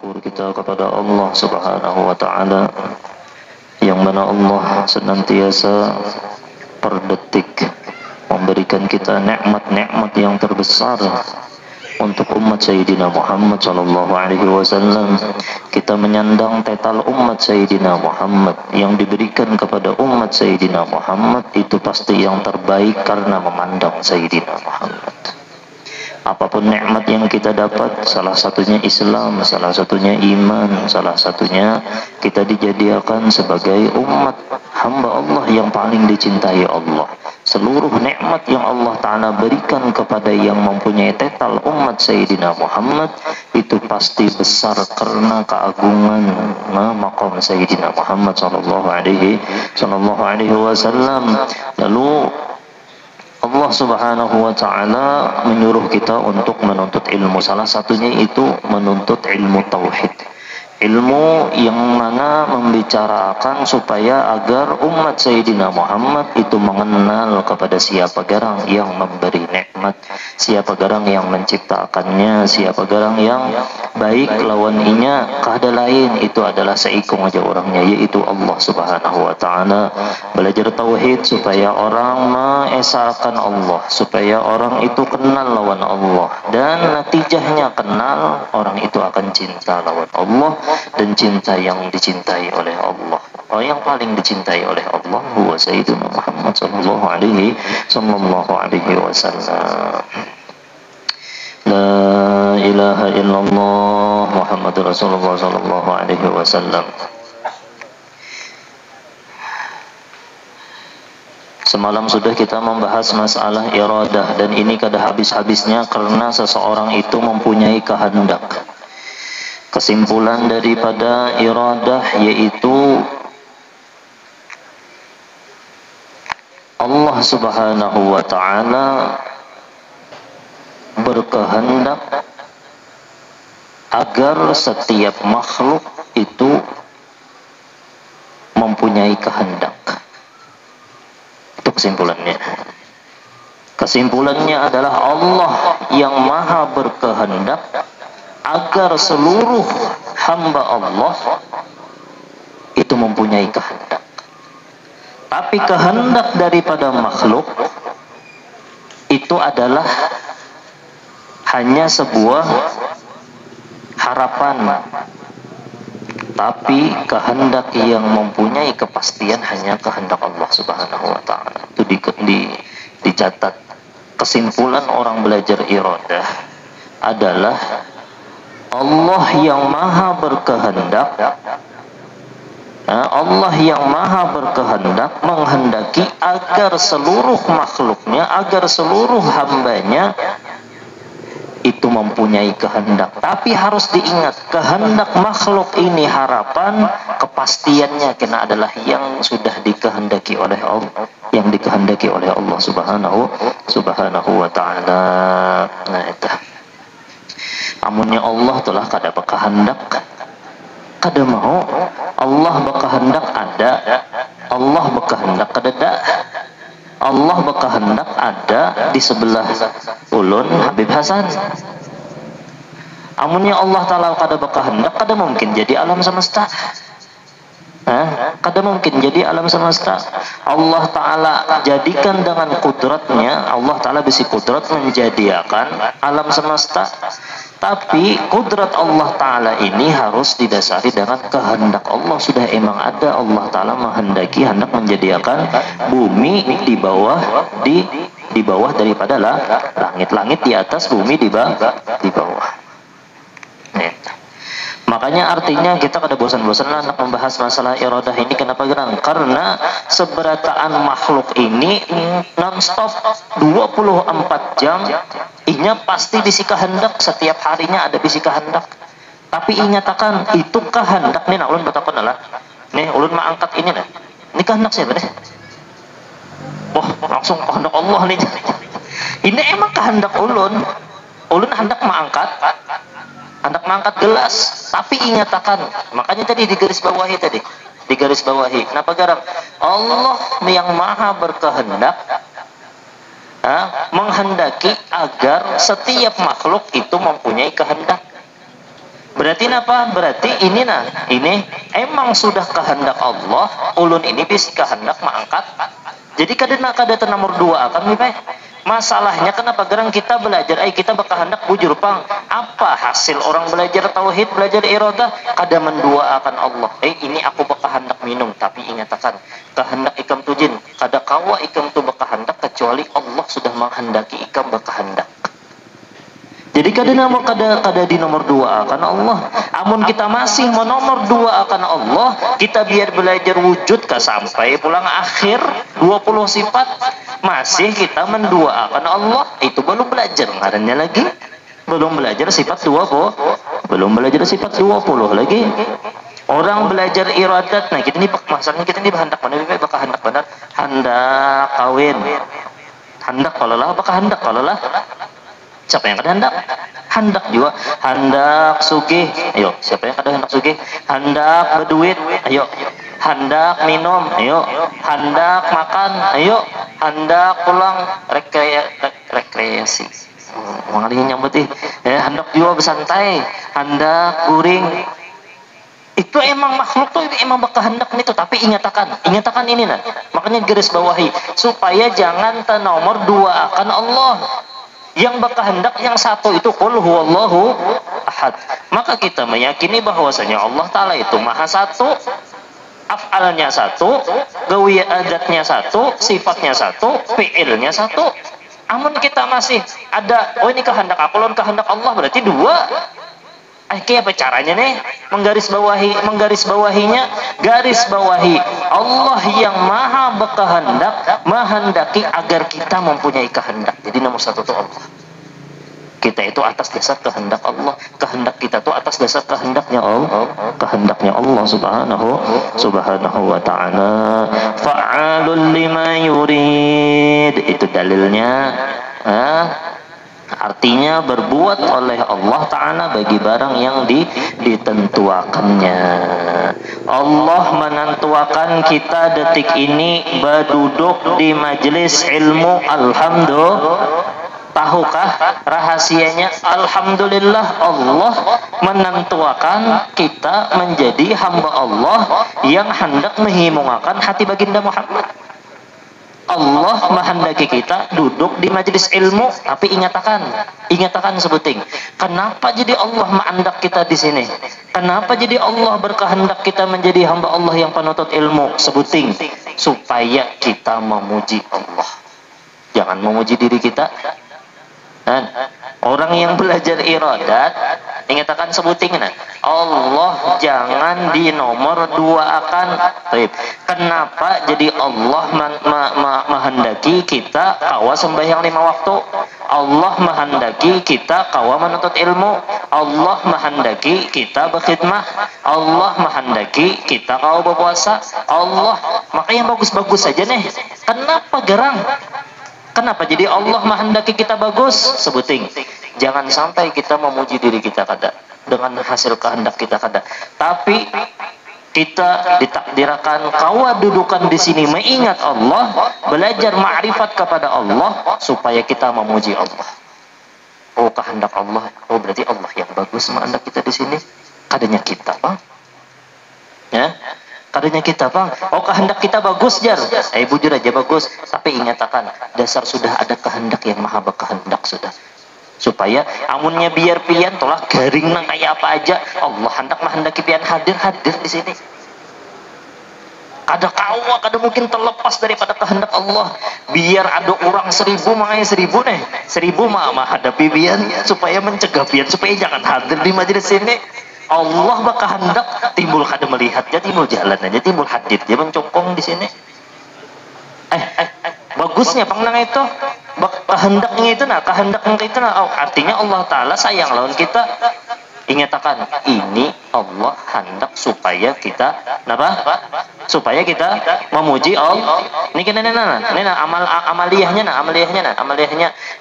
syukur kita kepada Allah Subhanahu wa taala, yang mana Allah senantiasa per detik memberikan kita nikmat-nikmat yang terbesar untuk umat Sayyidina Muhammad sallallahu alaihi wasallam. Kita menyandang tetal umat Sayyidina Muhammad, yang diberikan kepada umat Sayyidina Muhammad itu pasti yang terbaik karena memandang Sayyidina Muhammad. Apapun nikmat yang kita dapat, salah satunya Islam, salah satunya iman, salah satunya kita dijadikan sebagai umat hamba Allah yang paling dicintai Allah. Seluruh nikmat yang Allah Ta'ala berikan kepada yang mempunyai tetal umat Sayyidina Muhammad itu pasti besar karena keagungan maqam Sayyidina Muhammad sallallahu alaihi wasallam. Lalu Allah Subhanahu wa taala menyuruh kita untuk menuntut ilmu. Salah satunya itu menuntut ilmu tauhid. Ilmu yang mana membicarakan supaya agar umat Sayyidina Muhammad itu mengenal kepada siapa garang yang memberi nikmat, siapa garang yang menciptakannya, siapa garang yang baik lawan inya kada lain itu adalah seikung aja orangnya, yaitu Allah Subhanahu wa taala. Belajar tauhid supaya orang mengesahkan Allah, supaya orang itu kenal lawan Allah, dan natijahnya kenal, orang itu akan cinta lawan Allah, dan cinta yang dicintai oleh Allah, yang paling dicintai oleh Allah huwa Sayyidina Muhammad sallallahu alaihi wasallam. La ilaha illallah Muhammadur Rasulullah sallallahu alaihi wasallam. Semalam sudah kita membahas masalah iradah, dan ini kada habis-habisnya karena seseorang itu mempunyai kehendak. Kesimpulan daripada iradah yaitu Allah Subhanahu wa taala berkehendak agar setiap makhluk itu mempunyai kehendak. Itu kesimpulannya. Kesimpulannya adalah Allah yang maha berkehendak agar seluruh hamba Allah itu mempunyai kehendak. Tapi kehendak daripada makhluk itu adalah hanya sebuah harapan. Tapi kehendak yang mempunyai kepastian hanya kehendak Allah Subhanahu wa taala. Itu dicatat. Kesimpulan orang belajar iradah adalah Allah yang maha berkehendak, Allah yang maha berkehendak menghendaki agar seluruh makhluknya, agar seluruh hambanya itu mempunyai kehendak. Tapi harus diingat, kehendak makhluk ini harapan, kepastiannya kena adalah yang sudah dikehendaki oleh Allah, yang dikehendaki oleh Allah Subhanahu wa taala. Nah itu. Amunnya Allah telah kada berkehendak, kada mau. Allah berkehendak ada, Allah berkehendak kada ada. Allah berkehendak ada di sebelah ulun Habib Hasan. Amunnya Allah Ta'ala kada berkehendak, kada mungkin jadi alam semesta. Kada mungkin jadi alam semesta. Allah Ta'ala jadikan dengan kudratnya, Allah Ta'ala bisi kudrat menjadikan alam semesta. Tapi kudrat Allah Ta'ala ini harus didasari dengan kehendak Allah. Sudah emang ada, Allah Ta'ala menghendaki hendak menjadikan bumi di bawah daripada langit-langit di atas, bumi di bawah. Makanya artinya kita kada bosan-bosan nak membahas masalah iradah ini. Kenapa gerang? Karena seberataan makhluk ini non-stop 24 jam inya pasti bisi kehendak, setiap harinya ada bisi kehendak. Tapi inyatakan itu kehendak nih, nak ulun bertakon lah. Nih ulun mengangkat ini nih. Ini kehendak siapa deh? Wah, langsung kehendak Allah nih. Ini emang kehendak ulun. Ulun hendak mengangkat gelas, tapi inyatakan, makanya tadi di garis bawahi, kenapa garam? Allah yang maha berkehendak menghendaki agar setiap makhluk itu mempunyai kehendak. Berarti apa? Berarti ini emang sudah kehendak Allah, ulun ini bisa kehendak mengangkat. Jadi kada nomor dua akan nih, masalahnya kenapa gerang kita belajar, kita berkehendak bujur pang. Apa hasil orang belajar tauhid, belajar iradah, kada mendua akan Allah. Ini aku berkehendak minum, tapi ingatkan kehendak ikam tujin, kada kawa ikam tu berkehendak kecuali Allah sudah menghendaki ikam berkehendak. Jadi kada di nomor dua akan Allah. Amun kita masih menomor dua akan Allah, kita biar belajar wujud sampai pulang akhir 20 sifat masih kita mendua akan Allah, itu belum belajar ngarannya lagi. Belum belajar sifat 20, belum belajar sifat 20 lagi. Orang belajar iradat, nah kita ini masalahnya kita ini hendak mana bakal hendak benar, hendak kawin. Hendak kalau lah bakal hendak kalau lah. Siapa yang kada hendak? Hendak juga. Hendak sugih. Ayo, siapa yang kada hendak sugih? Hendak berduit. Ayo. Hendak minum. Ayo. Hendak makan. Ayo. Hendak pulang rekreasi. Mengalih nyambut hendak juga bersantai. Hendak guring. Itu emang makhluk tuh emang berkehendak itu, tapi ingatkan ini nah. Makanya garis bawahi supaya jangan nomor dua akan Allah. Yang berkehendak yang satu itu qul huwallahu ahad. Maka kita meyakini bahwasanya Allah Ta'ala itu maha satu, af'alnya satu, gawiya adatnya satu, sifatnya satu, fi'ilnya satu. Amun kita masih ada, ini kehendak aku, lawan kehendak Allah, berarti dua. Kayak apa caranya nih? Garis bawahi Allah yang maha berkehendak menghendaki agar kita mempunyai kehendak. Jadi nomor satu itu Allah. Kita itu atas dasar kehendak Allah. Kehendak kita itu atas dasar kehendaknya Allah. Kehendaknya Allah subhanahu wa ta'ala. Fa'alul lima yurid. Itu dalilnya. Artinya berbuat oleh Allah Ta'ala bagi barang yang ditentuakannya. Allah menentuakan kita detik ini berduduk di majelis ilmu. Alhamdulillah. Tahukah rahasianya? Alhamdulillah, Allah menentuakan kita menjadi hamba Allah yang hendak menghimungkan hati baginda Muhammad. Allah menghendaki kita duduk di majelis ilmu, tapi ingatkan sebuting. Kenapa jadi Allah menghendak kita di sini? Kenapa jadi Allah berkehendak kita menjadi hamba Allah yang penuntut ilmu? Sebuting, supaya kita memuji Allah. Jangan memuji diri kita. Orang yang belajar iradat, ingatkan sebuting Allah jangan di nomor dua akan. Kenapa jadi Allah menghendaki kita kawa sembahyang 5 waktu? Allah menghendaki kita kawa menuntut ilmu. Allah menghendaki kita berkhidmah. Allah menghendaki kita kawa berpuasa. Allah, makanya bagus-bagus saja nih. Kenapa gerang? Kenapa jadi Allah menghendaki kita bagus? Sebuting. Jangan sampai kita memuji diri kita kada dengan hasil kehendak kita kada. Tapi kita ditakdirkan kawa dudukan di sini mengingat Allah, belajar ma'rifat kepada Allah supaya kita memuji Allah. Oh, kehendak Allah. Oh, berarti Allah yang bagus menghendak kita di sini. Kadanya kita, Bang. Ya. Kadanya kita, Bang. Oh, kehendak kita bagus, Jar. Bujur aja bagus. Tapi ingatkan, dasar sudah ada kehendak yang maha berkehendak sudah. Supaya amunnya biar pian tolak garing nang kayak apa aja, Allah hendak menghendaki pian hadir di sini. Kada kawa, kada mungkin terlepas daripada kehendak Allah. Biar ada orang 1000 makanya 1000 nih. 1000 mah hadapi pian supaya mencegah pian supaya jangan hadir di majelis ini. Allah berkehendak timbul kada melihat, jadi timbul jalan aja, timbul hadir dia mencongkong di sini. Bagusnya pangnang itu kehendaknya itu artinya Allah Ta'ala sayang lawan kita. Ingatkan, ini Allah hendak supaya kita supaya kita memuji Allah. Ini kena amaliyahnya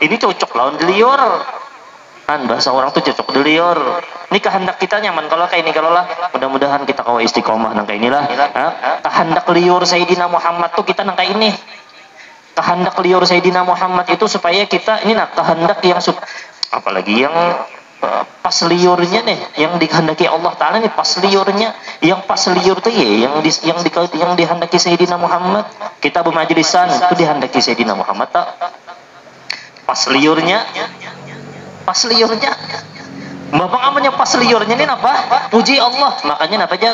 ini cocok lawan delior. Bahasa orang tuh cocok delior. Ini kehendak kita nyaman kalau kayak ini, kalau lah mudah-mudahan kita kawa istiqomah nang kayak inilah. Kehendak liur Sayyidina Muhammad tuh kita nang kayak ini. Kehendak liur Sayyidina Muhammad itu supaya kita ini kehendak yang apalagi yang pas liurnya nih yang dikehendaki Allah Ta'ala nih, pas liurnya, yang pas liur tuh ya yang dihendaki Sayyidina Muhammad. Kita bermajlisan itu dihendaki Sayyidina Muhammad tak? Pas liurnya Bapak amannya pas liurnya ini apa? Puji Allah. Makanya apa aja?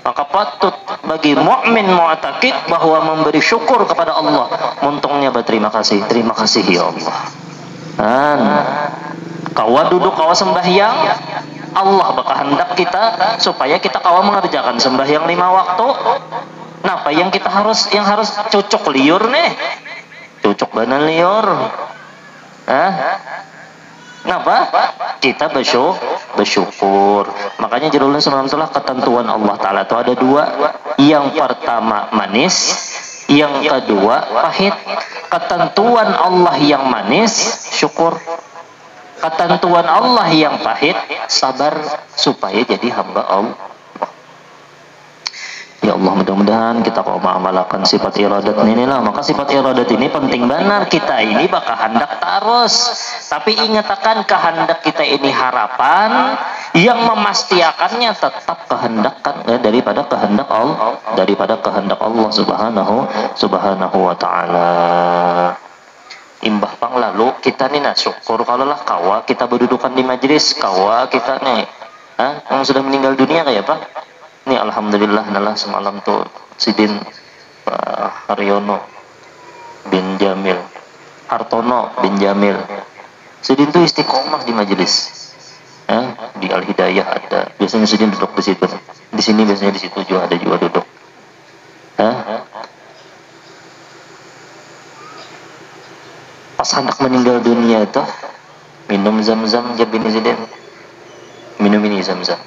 Maka patut bagi mukmin mu'taqid bahwa memberi syukur kepada Allah. Untungnya berterima kasih. Terima kasih ya Allah. Kawa duduk, kawa sembahyang, Allah berkehendak kita supaya kita kawa mengerjakan sembahyang 5 waktu. Nah, apa yang kita harus cocok liur nih? Cocok banan liur. Kenapa? Kita bersyukur. Makanya judulnya sebenarnya ketentuan Allah Ta'ala itu ada 2. Yang pertama manis, yang kedua pahit. Ketentuan Allah yang manis, syukur. Ketentuan Allah yang pahit, sabar supaya jadi hamba Allah. Ya Allah, mudah-mudahan kita kau mengamalkan sifat iradat ini lah. Maka sifat iradat ini penting benar. Kita ini bakal hendak terus. Tapi ingatkan kehendak kita ini harapan yang memastiakannya tetap kehendak daripada kehendak Allah subhanahu wa ta'ala. Imbah pang lalu kita nih syukur kalau lah kawa kita berdudukan di majelis, kawa kita nih yang sudah meninggal dunia kayak apa nih, alhamdulillah adalah semalam tuh Sidin Pak Haryono bin Jamil, Hartono bin Jamil, Sidin tuh istiqomah di majelis, di Al Hidayah ada, biasanya Sidin duduk di situ, di sini biasanya di situ juga ada juga duduk. Pas hendak meninggal dunia itu minum zam-zam, jabin Sidin minum ini zam-zam.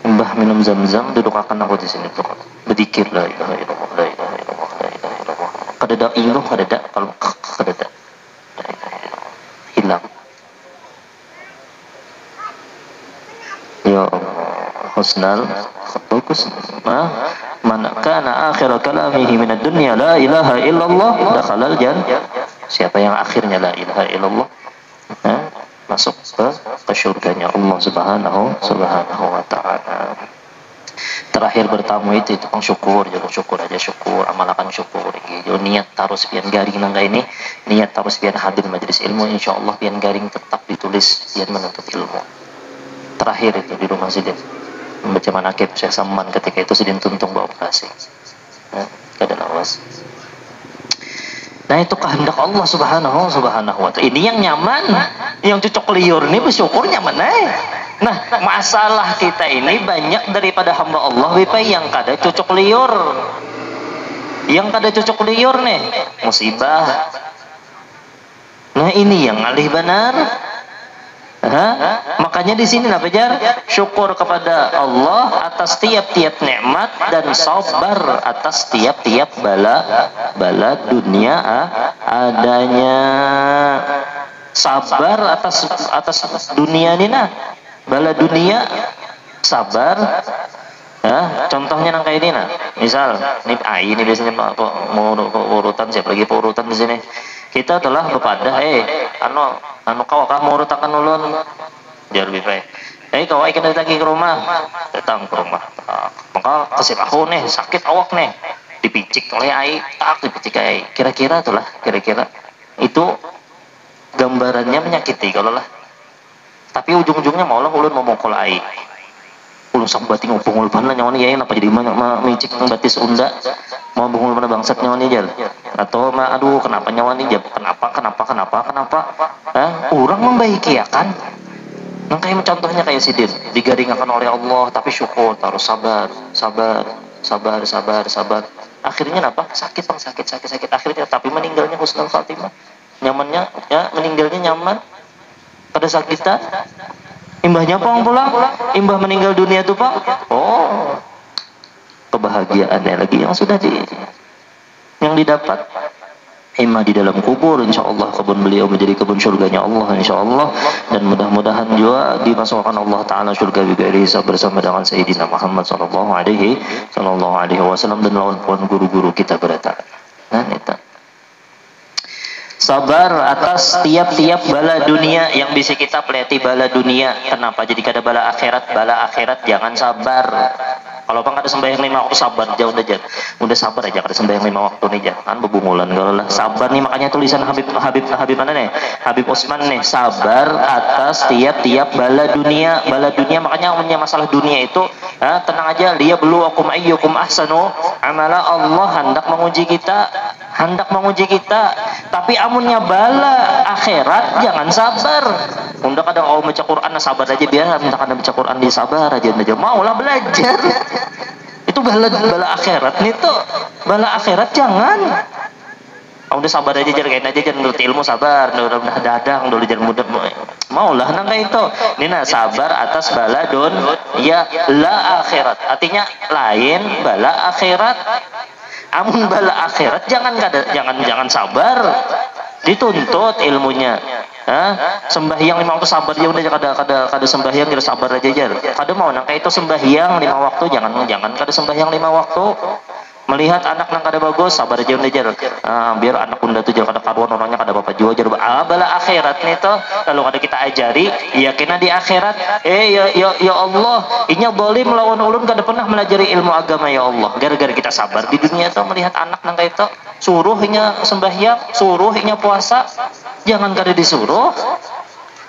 Mbah minum zam-zam, duduk akan aku di sini tuh berzikir la ilaha illallah, la ilaha illallah, la ilaha illallah. Kadada iluh, kadada kalau kadada hilang. Ya Allah, husnal bagus. Man kana akhir kalamihi min ad-dunya la ilaha illallah dakhalal jannah. Siapa yang akhirnya la ilaha illallah, masuk ke surganya Allah subhanahu wa ta'ala. Terakhir bertamu itu tukang syukur, jangan syukur aja syukur, amalkan syukur gitu. Niat terus pian garing nangga ini, niat terus pian hadir majelis ilmu, insyaallah pian garing tetap ditulis pian menuntut ilmu. Terakhir itu di rumah Sidin membaca manakib Syekh Saman, ketika itu Sidin tuntung bawa operasi. Keadaan awas. Nah, itu kehendak Allah subhanahu wa ta'ala. Ini yang nyaman, yang cocok liur ini bersyukur nyaman. Nah, masalah kita ini banyak daripada hamba Allah yang kada cocok liur. Yang kada cocok liur nih, musibah. Nah, ini yang alih benar. Makanya di sini apa jar? Syukur kepada Allah atas tiap-tiap nikmat dan sabar atas tiap-tiap bala dunia adanya. Sabar atas dunia ini bala dunia, sabar. Contohnya nang kayak ini misal ini biasanya Pak mau urutan, siapa lagi urutan di sini. Kita telah berpadah, anu kau mau urutakan ulun, jar bifai. Kau ikan datang ke rumah, maka kasih aku nih sakit awak nih, dipicik oleh dipicik kira-kira itulah, kira-kira itu gambarannya menyakiti kalau lah. Tapi ujung-ujungnya maulah ulun mau mokol ulun sambati ngopong ulpan lah nyawa nih apa jadi micik batis unda mau bungul mana bangsat nyawa nih jal atau aduh kenapa nyawa nih jal kenapa orang membaiki ya kan. Nah, kayak contohnya kayak Sidin digaringakan oleh Allah tapi syukur terus sabar. Akhirnya apa? Sakit akhirnya tapi meninggalnya husnul khatimah. Nyamannya meninggalnya nyaman pada saat kita. Imbahnya pulang, imbah meninggal dunia itu Pak. Kebahagiaannya lagi yang didapat. Imbah di dalam kubur, insyaallah kebun beliau menjadi kebun surganya Allah, insyaallah. Dan mudah-mudahan juga dimasukkan Allah Ta'ala surga bighairi hisab bersama dengan Sayyidina Muhammad sallallahu alaihi wasallam dan lawan puan guru-guru kita berata. Nah, itu. Sabar atas tiap-tiap bala dunia yang bisa kita peleti bala dunia. Kenapa? Jadi kada bala akhirat jangan sabar. Kalau bang kada sembahyang 5 waktu sabar jauh udah sabar aja kada sembahyang 5 waktu nih jangan bebungulan kalau lah sabar nih. Makanya tulisan Habib mana nih, Habib Osman nih, sabar atas tiap-tiap bala dunia. Makanya punya masalah dunia itu tenang aja, dia beluakum ayyukum ahsanu amala. Allah hendak menguji kita, tapi amunnya bala akhirat jangan sabar. Unda kadang kau baca Quran sabar aja biar, minta kadang baca Quran dia sabar aja maulah belajar. Itu bala akhirat nih tuh, bala akhirat jangan. Udah sabar aja jangan ngerti ilmu sabar, udah dadang dulu jangan mudah maulah nang kayak itu. Nina sabar atas bala ya la akhirat, artinya lain bala akhirat. Amun bala akhirat jangan sabar, dituntut ilmunya. Sembahyang 5 waktu sabar ya udah kada sembahyang, kada sabar aja kada mau nang kayak itu sembahyang 5 waktu jangan kada sembahyang 5 waktu. Melihat anak nang kada bagus sabar aja udah biar anak unda tuh kada karuan orangnya kada bapak jua bala akhirat nih tuh lalu kada kita ajari yakinah di akhirat. Ya Allah, inya boleh melawan ulun kada pernah melajari ilmu agama ya Allah. Gara-gara kita sabar di dunia tuh melihat anak nang kayak itu suruh inya sembahyang, suruh inya puasa, jangan kada disuruh.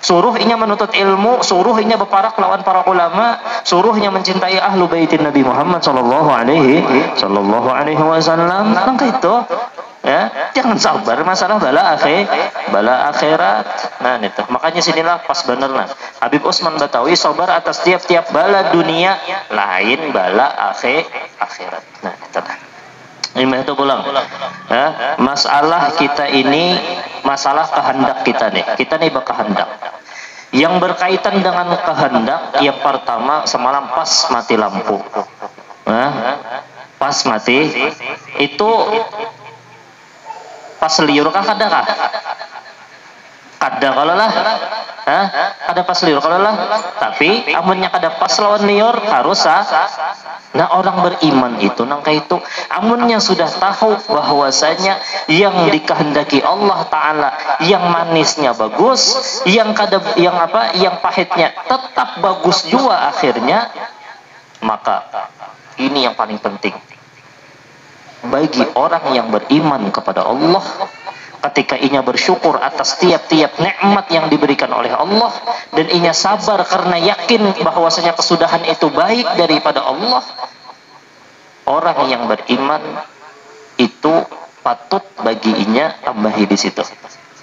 Suruh inya menuntut ilmu, suruh inya berparak lawan para ulama, suruh inya mencintai ahlu baitin Nabi Muhammad sallallahu alaihi wasallam. Langkah itu ya, jangan sabar masalah bala akhirat. Nah itu makanya sinilah pas bener nah Habib Osman Batawi sabar atas tiap-tiap bala dunia, lain bala akhirat. Nah itu dah. Ini itu pulang. Masalah kita ini masalah kehendak kita nih berkehendak. Yang berkaitan dengan kehendak yang pertama semalam pas mati lampu. Pas mati itu pas liur kah kada kah? Kada kalau lah. Kada pas liur kalau lah. Tapi amunnya kada pas lawan liur harus Nah orang beriman itu nangka itu amunnya sudah tahu bahwasanya yang dikehendaki Allah Ta'ala yang manisnya bagus, yang pahitnya tetap bagus juga akhirnya, maka ini yang paling penting bagi orang yang beriman kepada Allah. Ketika inya bersyukur atas tiap-tiap nikmat yang diberikan oleh Allah dan inya sabar karena yakin bahwasanya kesudahan itu baik daripada Allah, orang yang beriman itu patut bagi inya tambahi di situ.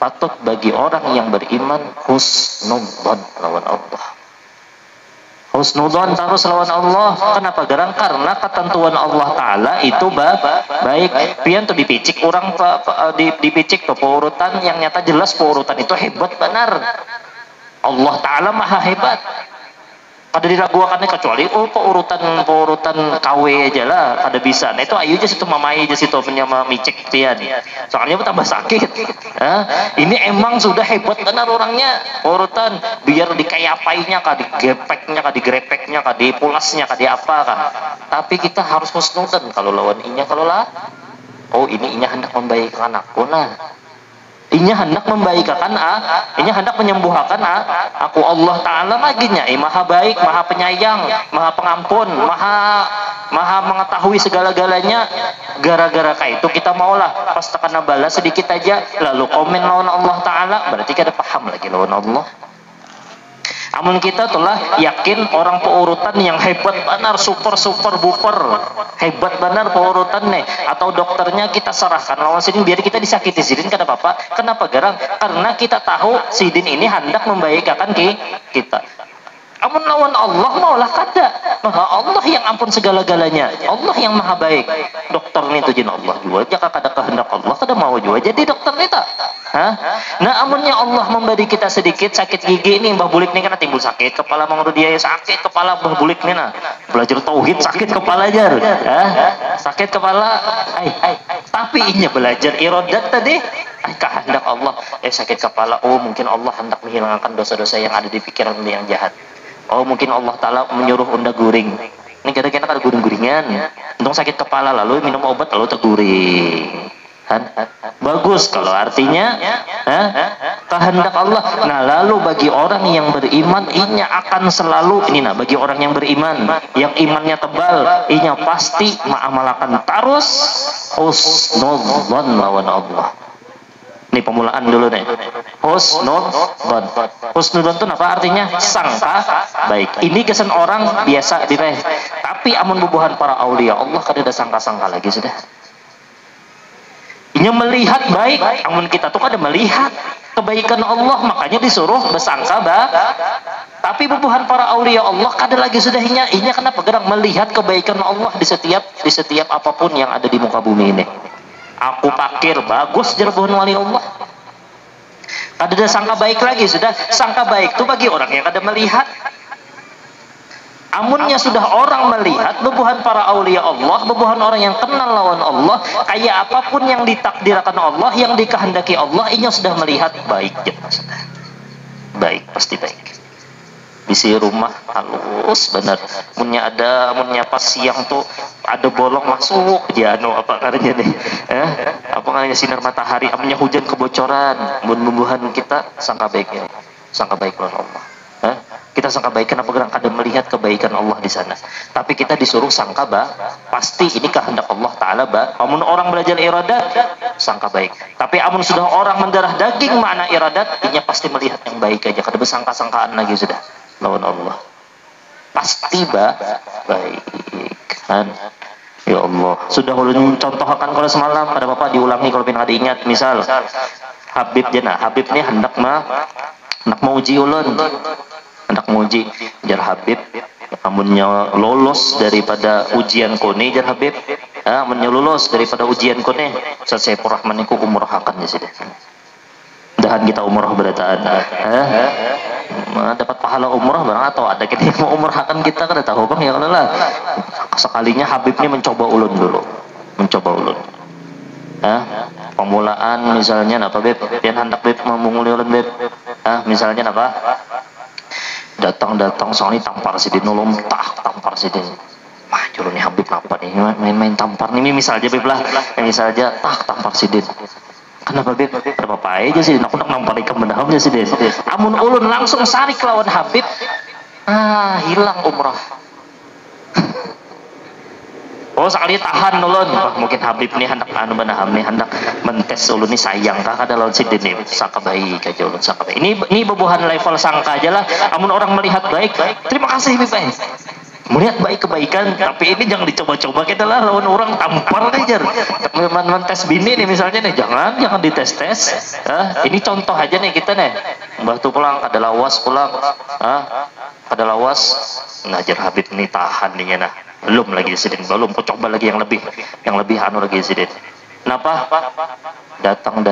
Patut bagi orang yang beriman husnudzon lawan Allah. Husnudzon terus lawan Allah. Kenapa? Karena ketentuan Allah Ta'ala itu baik. Pian tuh dipicik orang dipicik tuh paurutan yang nyata jelas paurutan itu hebat benar. Allah Ta'ala maha hebat. Kada diraguakannya kecuali paurutan KW aja lah kada bisa. Nah itu ayo aja situ mamai aja situ punya micik pian. Soalnya tambah sakit. Ini emang sudah hebat benar orangnya. Paurutan biar dikayapainya kah, digepeknya kah, digrepeknya kah, dipulasnya kah, di apa kah. Tapi kita harus husnudzon kalau lawan inya kalau lah. Oh ini inya hendak membaikkan aku nah. Inya hendak membaikkan inya hendak menyembuhkan aku. Allah Ta'ala maginya maha baik, maha penyayang, maha pengampun, maha mengetahui segala-galanya. Gara-gara kayak itu kita maulah pas tekan balas sedikit aja lalu komen lawan Allah Ta'ala, berarti kita paham lagi lawan Allah. Amun kita telah yakin orang paurutan yang hebat benar, super buper hebat benar paurutan nih, atau dokternya kita serahkan lawan sidin biar kita disakiti sidin kada apa-apa. Kenapa garang? Karena kita tahu sidin ini hendak membaikkan kita. Amun lawan Allah maulah kada. Maha Allah yang ampun segala-galanya. Allah yang maha baik. Dokter ini tuh jin Allah juga. Jika kada kehendak Allah kada mau juga jadi dokter ini tak. Nah amunnya Allah memberi kita sedikit sakit gigi ini mbah bulik ini kan timbul sakit kepala menurut dia sakit kepala mbah bulik ini nah belajar tauhid sakit kepala jar. Sakit kepala. Tapi inya belajar irodat tadi. Kehendak Allah. Sakit kepala. Oh mungkin Allah hendak menghilangkan dosa-dosa yang ada di pikiran yang jahat. Oh mungkin Allah Ta'ala menyuruh unda guring. Ini kira-kira ada guring-guringan. Untung sakit kepala lalu minum obat lalu terguring. Kan? Bagus kalau artinya kehendak Allah. Nah, lalu bagi orang yang beriman, inya akan selalu ini, nah bagi orang yang beriman, yang imannya tebal, inya pasti mengamalkan terus husnudzon lawan Allah. Ini pemulaan dulu nih. Husnudzon. Husnudzon itu apa artinya? Sangka baik. Ini kesan orang biasa direh. Tapi amun bubuhan para aulia Allah kada ada sangka-sangka lagi sudah. Ini melihat baik, amun kita tuh kada melihat kebaikan Allah, makanya disuruh bersangka tapi bubuhan para aulia Allah kada lagi sudah inya kenapa gerang melihat kebaikan Allah di setiap apapun yang ada di muka bumi ini. Aku pakir bagus jerbuhan wali Allah. Kada ada sangka baik lagi sudah. Sangka baik itu bagi orang yang kada melihat. Amunnya sudah orang melihat, bebuhan para aulia Allah, bebuhan orang yang kenal lawan Allah, kayak apapun yang ditakdirkan Allah, yang dikehendaki Allah, inya sudah melihat baik gitu. Baik, pasti baik. Isi rumah halus benar. Munnya pas siang tuh ada bolong masuk ya apa karanya nih. Apa karanya sinar matahari, amunnya hujan kebocoran, bubuhan kita sangka baik ya. Sangka baik lawan Allah. Kita sangka baik kenapa gerang kada melihat kebaikan Allah di sana. Tapi kita disuruh sangka pasti ini kehendak Allah Ta'ala amun orang belajar iradat sangka baik. Tapi amun sudah orang mendarah daging makna iradat, inya pasti melihat yang baik aja, kada bersangka-sangkaan lagi sudah lawan Allah. Pasti baik kan. Ya Allah, sudah ulun contohkan kalau semalam pada Bapak diulangi kalau pengen ada ingat, misal Habib jana, Habib ini hendak mau uji ulun. Hendak menguji jar Habib, amunnya lolos daripada ujian kone jar Habib, amunnya lolos daripada ujian kone, selesai Rahman iku umrohakan di sini. Dahan kita umroh berataan, dapat pahala umroh barang atau ada kita mau umrohakan kita kada tahu bang ya lah. Sekalinya Habib ini mencoba ulun dulu, pemulaan misalnya apa Beb, dia hendak Beb memunguli ulun Beb, misalnya apa? Datang soalnya tampar sidin nolong tampar sidin. Wah juru nih Habib apa nih main tampar nih misal aja Beb lah, misal aja tampar sidin. Kenapa Beb? Kenapa aja sidin aku nak nampar ikan bendahamnya sidin. Amun ulun langsung sarik lawan Habib, hilang umrah. Oh sekali tahan ulun, mungkin Habib nih hendak benaham nih hendak mentes ulun nih sayang kah kada lawan sidin nih sangka baik aja ulun sangka baik. Ini bebuhan level sangka aja lah. Amun orang melihat baik, terima kasih Habib. Melihat baik kebaikan, tapi ini jangan dicoba-coba kita lah lawan orang tampar aja. Mentes bini nih misalnya nih jangan dites-tes. Ini contoh aja nih kita nih. Mbah tuh pulang ada lawas pulang. Ada lawas ngajar Habib nih tahan nih nah. Belum lagi sidin, belum coba lagi yang lebih anu lagi sidin. Kenapa? Datang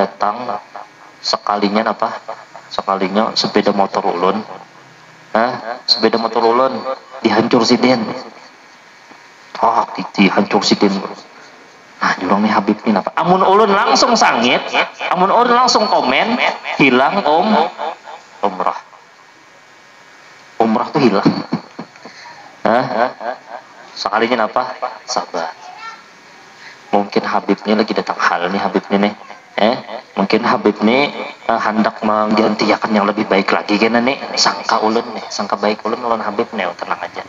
sekalinya sepeda motor ulun. Sepeda motor ulun dihancur sidin. Dihancur sidin. Nah, jurang nih Habib ini apa? Amun ulun langsung sangit, amun ulun langsung komen, hilang umrah. Umrah tuh hilang. Sekalinya apa? Sabar. Mungkin Habib ini lagi datang hal nih Habib ini nih. Mungkin Habib ini hendak menggantikan yang lebih baik lagi kan nih. Sangka ulun nih, sangka baik ulun lawan Habib nih, tenang aja.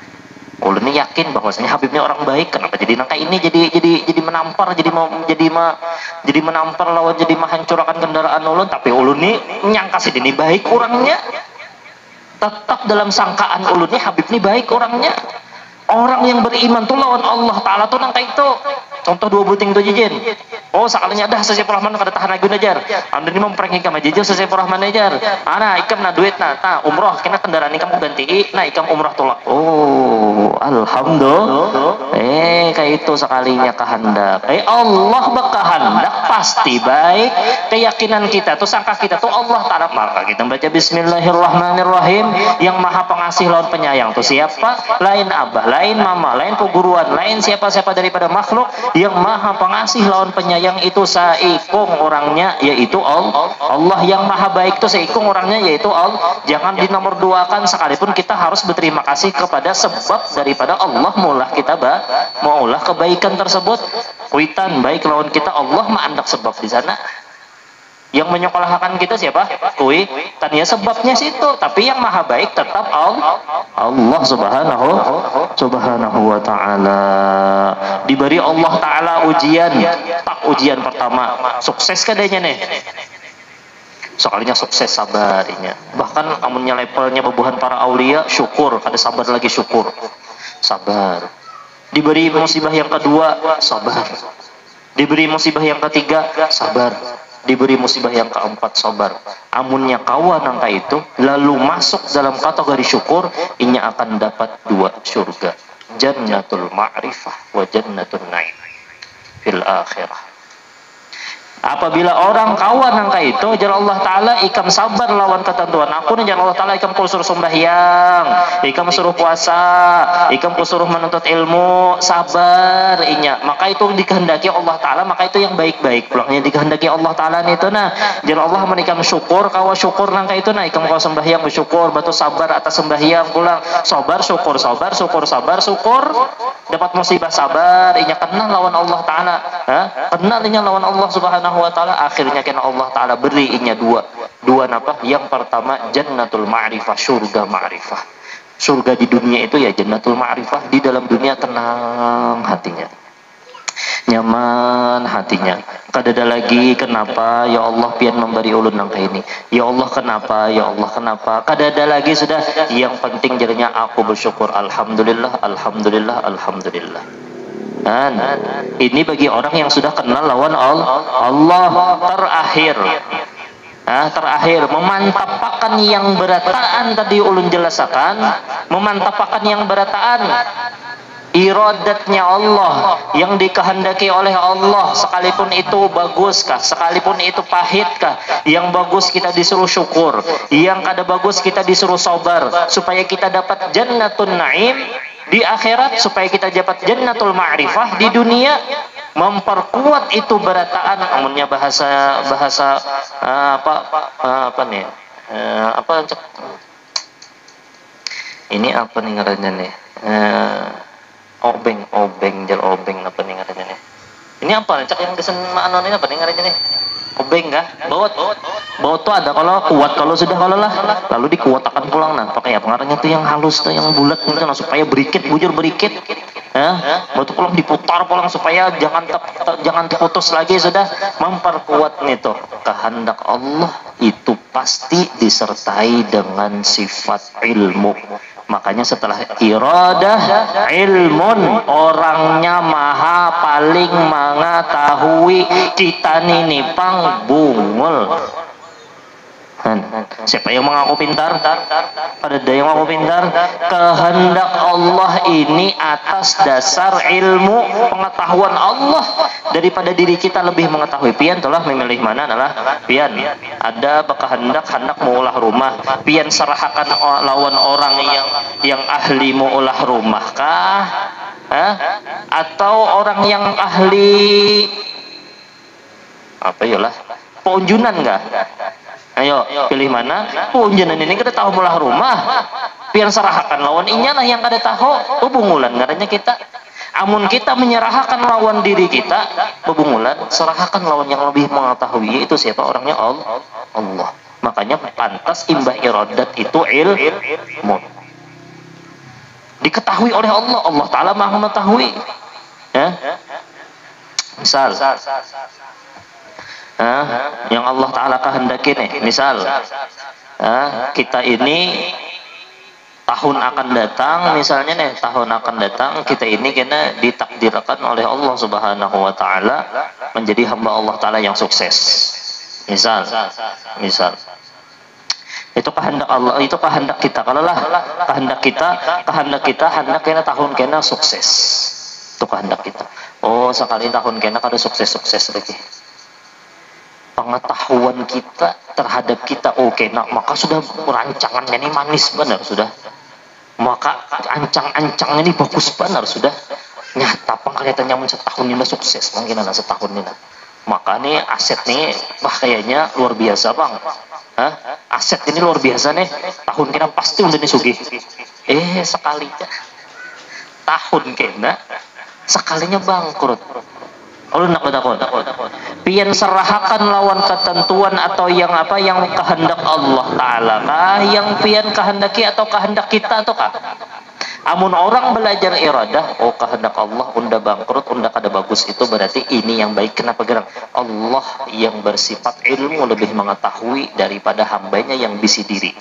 Ulun ini yakin bahwasanya Habib ini orang baik. Kenapa jadi nangka ini jadi menampar, jadi menampar lawan jadi menghancurkan kendaraan ulun, tapi ulun ini nyangka sih ini baik orangnya. Tetap dalam sangkaan ulun ini Habib ini baik orangnya. Orang yang beriman tuh lawan Allah Ta'ala tuh nangka itu. Contoh 2 buting tuh jijin. Oh sekalinya dah selesai Rahman kada tahan lagi najar. Anda ini memprank ikam aja selesai Rahman najar. Ikam na duit na umroh kena kendaraan ikam ganti ikam umroh tolak. Oh alhamdulillah. Kayak itu sekalinya kehendak. Allah berkehendak pasti baik. Keyakinan kita tuh sangka kita tuh Allah Ta'ala. Maka kita baca Bismillahirrahmanirrahim. Yang maha pengasih lawan penyayang tuh siapa? Lain abah, lain mama, lain peguruan, lain siapa-siapa daripada makhluk. Yang maha pengasih lawan penyayang itu saikung orangnya yaitu Allah. Allah yang maha baik itu saikung orangnya yaitu Allah. Jangan dinomorduakan sekalipun kita harus berterima kasih kepada sebab daripada Allah maulah kita maulah kebaikan tersebut. kuitan baik lawan kita, Allah mah andak sebab di sana. Yang menyekolahkan kita siapa? Kuitan ya sebabnya situ, tapi yang maha baik tetap Allah subhanahu wa ta'ala. Diberi Allah ta'ala ujian, tak ujian pertama sukses kadanya nih, sekalinya sukses sabarinya, bahkan amunnya levelnya bebuhan para aulia syukur, kada sabar lagi syukur, sabar. Diberi musibah yang kedua sabar, diberi musibah yang ketiga sabar, diberi musibah yang keempat sabar. Amunnya kawan angka itu lalu masuk dalam kategori syukur, inya akan dapat 2 surga, jannatul ma'rifah wa jannatul na'im fil akhirah. Apabila orang kawan angka itu, jangan Allah Ta'ala ikam sabar lawan ketentuan aku nih, jangan Allah Ta'ala ikam suruh sembahyang, ikam suruh puasa, ikam suruh menuntut ilmu, sabar inya, maka itu dikehendaki Allah Ta'ala, maka itu yang baik-baik pulangnya dikehendaki Allah Ta'ala itu. Nah jangan Allah menikam syukur, kawa syukur nangka itu, nah ikam kawa sembahyang bersyukur, batu sabar atas sembahyang pulang, sabar syukur, sabar syukur, sabar syukur, dapat musibah sabar inya, kenal lawan Allah Ta'ala, kenal inya lawan Allah Subhanahu wa ta'ala, akhirnya kena Allah Ta'ala beri inya dua napa. Yang pertama jannatul ma'rifah, surga ma'rifah. Surga di dunia itu ya jannatul ma'rifah, di dalam dunia tenang hatinya, nyaman hatinya, kadada lagi kenapa ya Allah pian memberi ulun nangka ini, ya Allah kenapa, ya Allah kenapa, kadada lagi sudah. Yang penting jadinya aku bersyukur, alhamdulillah, alhamdulillah, alhamdulillah. Ini bagi orang yang sudah kenal lawan Allah. Terakhir memantapakan yang berataan tadi ulun jelasakan, memantapakan yang berataan iradatnya Allah, yang dikehendaki oleh Allah, sekalipun itu baguskah, sekalipun itu pahitkah, yang bagus kita disuruh syukur, yang kada bagus kita disuruh sabar, supaya kita dapat jannatun na'im di akhirat, supaya kita dapat jannatul ma'rifah di dunia. Memperkuat itu berataan, amunnya bahasa apa nih, ini apa nih ngarannya nih, obeng apa nih ngarannya nih, ini apa cak yang desen maanon ini apa nih ngarannya nih, obeng kah, baut tuh ada kalau kuat, kalau sudah kalau lah lalu dikuatakan pulang. Nah pakai apa ngarannya tuh yang halus tuh, yang bulat gitu, nah, supaya berikit bujur berikit, batu pulang diputar pulang supaya jangan terputus lagi, sudah memperkuat nih tuh. Kehendak Allah itu pasti disertai dengan sifat ilmu. Makanya setelah iradah ilmun, orangnya maha paling mengetahui, kita ini pang bungul. Siapa yang mengaku pintar? Ada yang mengaku pintar? Kehendak Allah ini atas dasar ilmu pengetahuan Allah, daripada diri kita lebih mengetahui. Pian telah memilih mana adalah pian ada kehendak maulah rumah, pian serahkan lawan orang yang ahli maulah rumah kah, atau orang yang ahli apa yalah peunjunan enggak? Ayo pilih mana? Punjenan ini kada tahu mulah rumah, pian serahkan lawan inya lah yang kada tahu, bebungulan ngarannya kita. Amun kita menyerahkan lawan diri kita, bebungulan, serahkan lawan yang lebih mengetahui, itu siapa? Orangnya Allah. Makanya pantas imbah iradat itu ilmu diketahui oleh Allah. Allah Ta'ala maha mengetahui. Misal yang Allah Ta'ala kehendaki nih, misal kita ini tahun akan datang, misalnya nih tahun akan datang kita ini kena ditakdirkan oleh Allah Subhanahu wa Ta'ala menjadi hamba Allah Ta'ala yang sukses. Misal itu kehendak Allah, itu kehendak kita. Kalau lah kehendak kita hendak kena tahun kena sukses, itu kehendak kita. Oh sekali tahun kena kada sukses lagi. Pengetahuan kita terhadap kita oke, nah maka sudah rancangannya ini manis benar sudah, maka ancang-ancang ini bagus benar sudah, nyata kelihatannya setahun ini sukses mungkin ada setahun ini, maka nih aset nih kayaknya luar biasa bang, aset ini luar biasa nih, tahun kena pasti udah sugih, sekalinya tahun kena sekalinya bangkrut. Ulun nak takon. Pian serahakan lawan ketentuan atau yang apa yang kehendak Allah Ta'ala kah? Yang pian kehendaki atau kehendak kita atau kah? Amun orang belajar iradah, oh kehendak Allah, unda bangkrut, unda kada bagus, itu berarti ini yang baik. Kenapa gerang? Allah yang bersifat ilmu lebih mengetahui daripada hambanya yang bisi diri.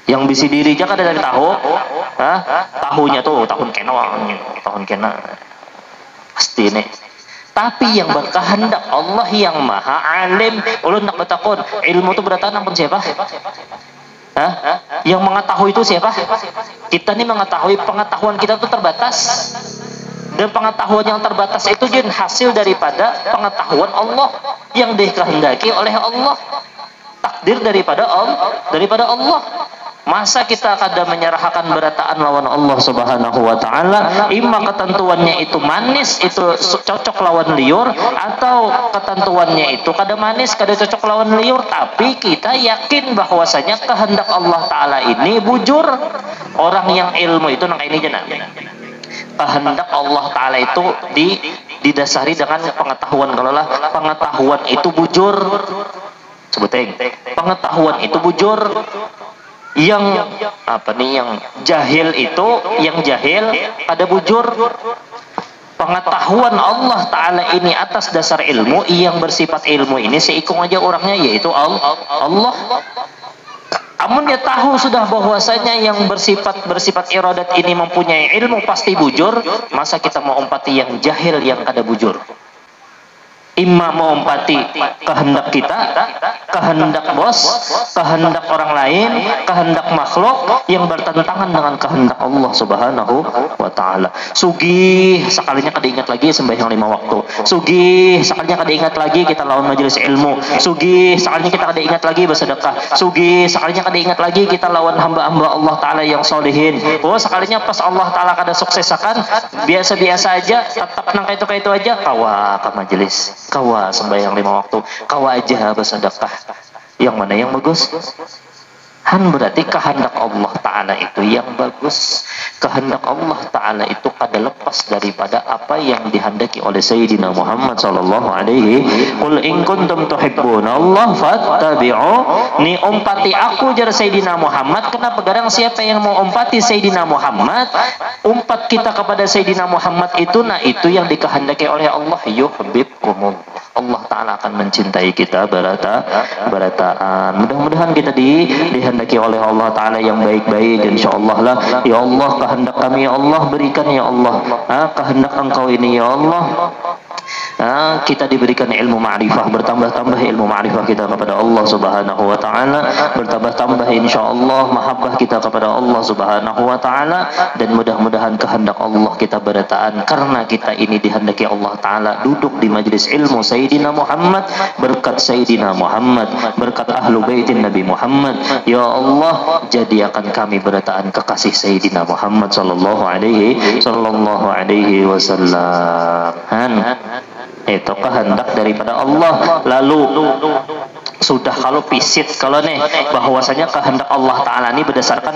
Yang bisi diri aja kada dari tahu, tahunya tuh tahun kena pasti nih. Tapi yang berkehendak Allah yang maha alim. Ulun nak bertakun, ilmu itu berdatang pun siapa? Yang mengetahui itu siapa? Kita nih mengetahui, pengetahuan kita itu terbatas. Dan pengetahuan yang terbatas itu jadi hasil daripada pengetahuan Allah yang dikehendaki oleh Allah. Takdir daripada Allah. Masa kita kadang menyerahkan berataan lawan Allah Subhanahu wa Ta'ala, imma ketentuannya itu manis, itu cocok lawan liur, atau ketentuannya itu kada manis, kada cocok lawan liur, tapi kita yakin bahwasanya kehendak Allah Ta'ala ini bujur. Orang yang ilmu itu nang ini jana. Kehendak Allah Ta'ala itu didasari dengan pengetahuan. Kalau lah pengetahuan itu bujur, sebutin pengetahuan itu bujur. Yang jahil itu, yang jahil ada bujur. Pengetahuan Allah Ta'ala ini atas dasar ilmu, yang bersifat ilmu ini seikung aja orangnya, yaitu Allah. Amun dia tahu sudah bahwasanya yang bersifat iradat ini mempunyai ilmu pasti bujur, masa kita mau umpati yang jahil yang kada bujur? Imma mengumpati kehendak kita, kehendak bos, kehendak orang lain, kehendak makhluk yang bertentangan dengan kehendak Allah Subhanahu wa Ta'ala. Sugih sekalinya kada ingat lagi sembahyang 5 waktu. Sugih sekalinya kada ingat lagi kita lawan majelis ilmu. Sugih sekalinya kita kada ingat lagi bersedekah. Sugih sekalinya kada ingat lagi kita lawan hamba-hamba Allah Ta'ala yang solihin. Oh sekalinya pas Allah Ta'ala kada suksesakan, biasa-biasa aja, tetap nang itu aja, kawa ke majelis, kawa sembahyang 5 waktu, kawa aja bersedekah. Yang mana yang bagus? Berarti kehendak Allah Ta'ala itu yang bagus. Kehendak Allah Ta'ala itu kada lepas daripada apa yang dihendaki oleh Sayyidina Muhammad sallallahu alaihi. Qul in kuntum tuhibbuna Allah fattabi'u. Ni umpati aku jar Sayyidina Muhammad. Kenapa garang siapa yang mau umpati Sayyidina Muhammad? Umpat kita kepada Sayyidina Muhammad itu, nah itu yang dikehendaki oleh Allah. Yuhibbukumullah. Allah Ta'ala akan mencintai kita berataan. Mudah-mudahan kita dihendaki oleh Allah Ta'ala yang baik-baik, insyaallah lah. Ya Allah, kehendak kami ya Allah, berikan ya Allah kehendak Engkau ini ya Allah. Kita diberikan ilmu ma'rifah, bertambah-tambah ilmu ma'rifah kita kepada Allah Subhanahu wa Ta'ala, bertambah-tambah insyaallah mahabbah kita kepada Allah Subhanahu wa Ta'ala, dan mudah-mudahan kehendak Allah kita berataan karena kita ini dihendaki Allah Ta'ala duduk di majlis ilmu Sayyidina Muhammad, berkat Sayyidina Muhammad, berkat ahlu baitin Nabi Muhammad. Ya Allah, jadikan kami berataan kekasih Sayyidina Muhammad sallallahu alaihi wasallam. Itu kehendak daripada Allah. Lalu sudah kalau pisit kalau nih bahwasanya kehendak Allah Ta'ala ini berdasarkan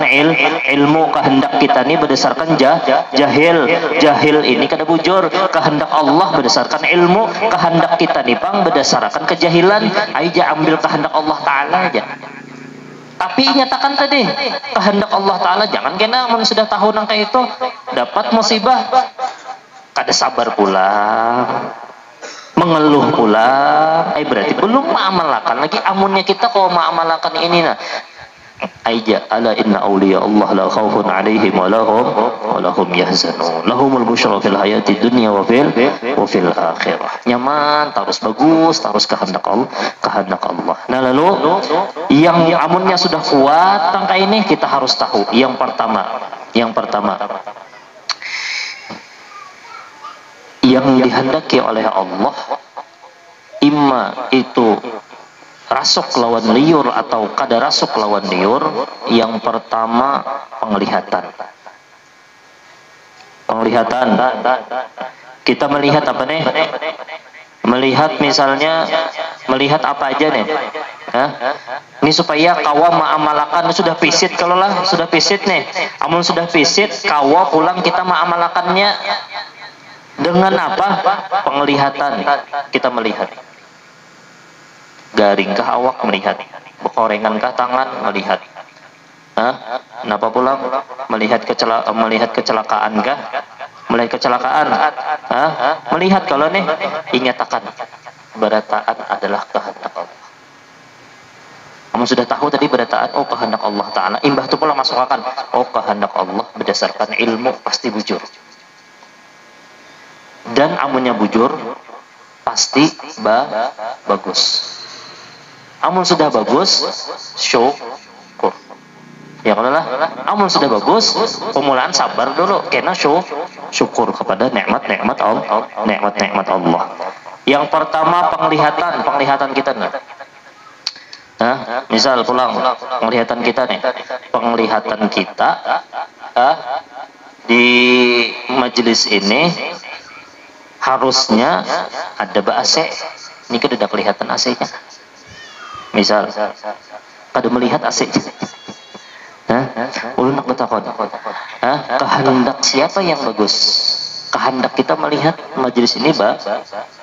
ilmu, kehendak kita ini berdasarkan jahil ini kada bujur. Kehendak Allah berdasarkan ilmu, kehendak kita nih bang berdasarkan kejahilan. Aja ambil kehendak Allah Ta'ala aja. Tapi nyatakan tadi kehendak Allah Ta'ala, jangan kena sudah tahu nang kayak itu dapat musibah kada sabar pulang, mengeluh pula, berarti belum mengamalkan lagi. Amunnya kita kalau mengamalkan ini nah, aja ala inna awliya Allah la khaufun alaihim wa lahum yahzanun lahumul busyra fil hayati dunya wa fil akhirah. Nyaman, terus bagus, terus kehendak Allah. Nah lalu yang amunnya sudah kuat tangka ini kita harus tahu yang pertama yang dihendaki oleh Allah, imma itu rasuk lawan liur atau kada rasuk lawan liur. Yang pertama penglihatan. Kita melihat apa nih? Melihat misalnya, melihat apa aja nih? Ini supaya kawa ma'amalakan sudah pisit. Kalau lah sudah pisit nih, amun sudah pisit kawa pulang kita ma'amalakannya Dengan apa? Penglihatan. Kita melihat. Garingkah awak? Melihat. Bekorengankah tangan? Melihat. Hah? Kenapa pulang? Melihat kecelakaankah? Melihat kecelakaan? Hah? Melihat kalau nih, ingat akan berataan adalah kehendak Allah. Kamu sudah tahu tadi berataan, oh kehendak Allah Ta'ala. Imbah itu pula masuk akal. Oh kehendak Allah berdasarkan ilmu pasti bujur. Dan amunnya bujur, pasti bagus. Amun sudah bagus, syukur. Ya kalau lah, amun sudah bagus, pemulaan sabar dulu. Karena syukur kepada nikmat-nikmat Allah. Yang pertama penglihatan kita nih. Nah, misal pulang penglihatan kita nih, penglihatan kita di majelis ini harusnya ada AC. Ini kan udah kelihatan AC-nya. Misal, kada melihat AC-nya. Ulun nak bertakon. Kehendak siapa yang bagus? Kehendak kita melihat majelis ini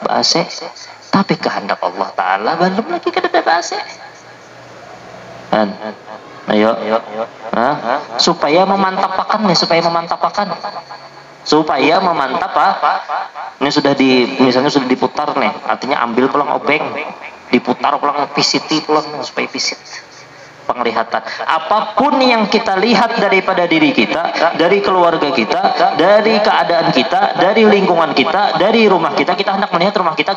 AC, tapi kehendak Allah Ta'ala belum lagi kada ada AC. Ayo, supaya memantapkan, ini sudah misalnya sudah diputar nih, artinya ambil pulang obeng, diputar pulang PCT pulang supaya visit. Penglihatan apapun yang kita lihat daripada diri kita, dari keluarga kita, dari keadaan kita, dari lingkungan kita, dari rumah kita, kita hendak melihat rumah kita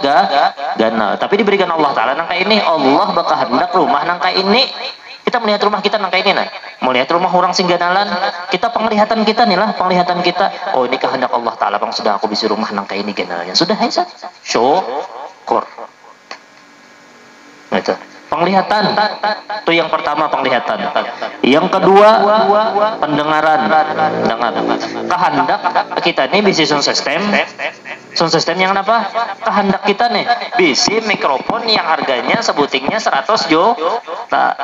ganal, tapi diberikan Allah Ta'ala nangka ini, Allah bakal hendak rumah nangka ini, kita melihat rumah kita nangka ini, melihat rumah orang singganalan, kita penglihatan kita nih lah, penglihatan kita, oh ini kehendak Allah Ta'ala bang, sudah aku bisa rumah nangka ini ganalnya, sudah hebat, syukur. Nah, itu penglihatan, itu yang pertama penglihatan. Yang kedua pendengaran. Kehendak kita nih bisa sound system yang apa? Kehendak kita nih bisa mikrofon yang harganya sebutingnya 100 juta.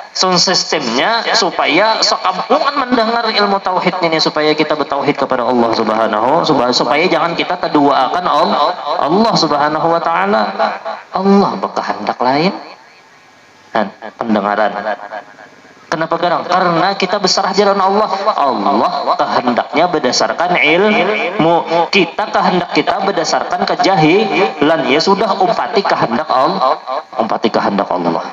Sound systemnya supaya sekampungan mendengar ilmu tauhid ini, supaya kita bertauhid kepada Allah Subhanahu, supaya jangan kita keduaakan Allah Subhanahu wa Ta'ala. Allah berkehendak lain. Pendengaran. Kenapa garang? Karena kita berserah jalan Allah. Allah kehendaknya berdasarkan ilmu. Kita kehendak kita berdasarkan kejahilan. Ya sudah, umpati kehendak Allah.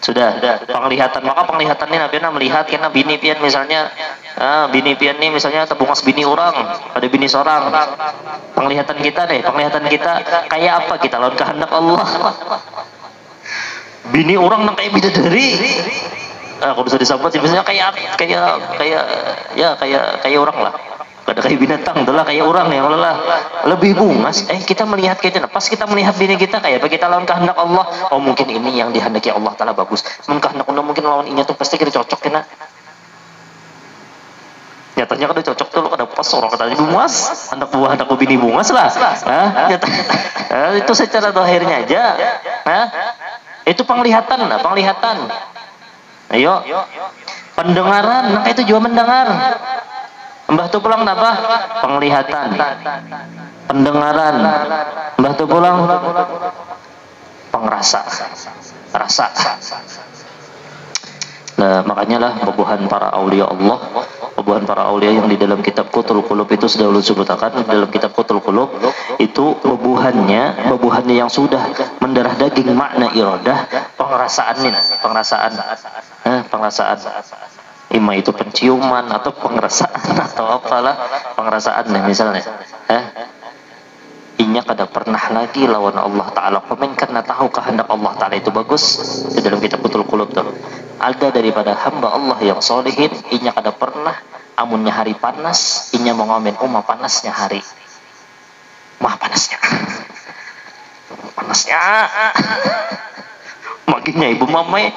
Sudah penglihatan, maka penglihatan ini Nabi melihat karena bini pian misalnya, bini pian nih misalnya tebungas bini orang, ada bini seorang, penglihatan kita kayak apa kita lawan kehendak Allah. Bini orang nang kayak bidadari, kalau bisa disambut misalnya kayak orang lah. Kada kayak binatang, itulah kayak orang yang lebih bungas. Kita melihat kayaknya, pas kita melihat diri kita kayak apa kita lawan kehendak Allah. Oh mungkin ini yang dihendaki Allah Ta'ala bagus. Kehendak Allah mungkin lawan ini tuh pasti kita cocok kena. Nyatanya kada cocok tuh, kada pas orang kata bungas, hendak bini bungas lah. Itu secara dohirnya aja. Itu penglihatan. Ayo, pendengaran, nah itu juga mendengar. Mbah tu pulang apa? Penglihatan, pendengaran. Mbah tu pulang pengrasa, rasa. Nah, makanya lah bebuhan para aulia Allah, bebuhan para aulia yang di dalam kitab Qutul Qulub itu sudah ulun sebutakan. Di dalam kitab Qutul Qulub itu bebuhannya yang sudah mendarah daging makna iradah, pengrasaan. Ima itu penciuman atau pengrasaan atau apalah pengrasaan nih misalnya. Inya kada pernah lagi lawan Allah Ta'ala komen karena tahu kehendak Allah Ta'ala itu bagus. Di dalam kitab Qutul Qulub tuh ada daripada hamba Allah yang solihin, inya kada pernah amunnya hari panas, inya mau ngomen panasnya hari. Panasnya maginya ibu mamai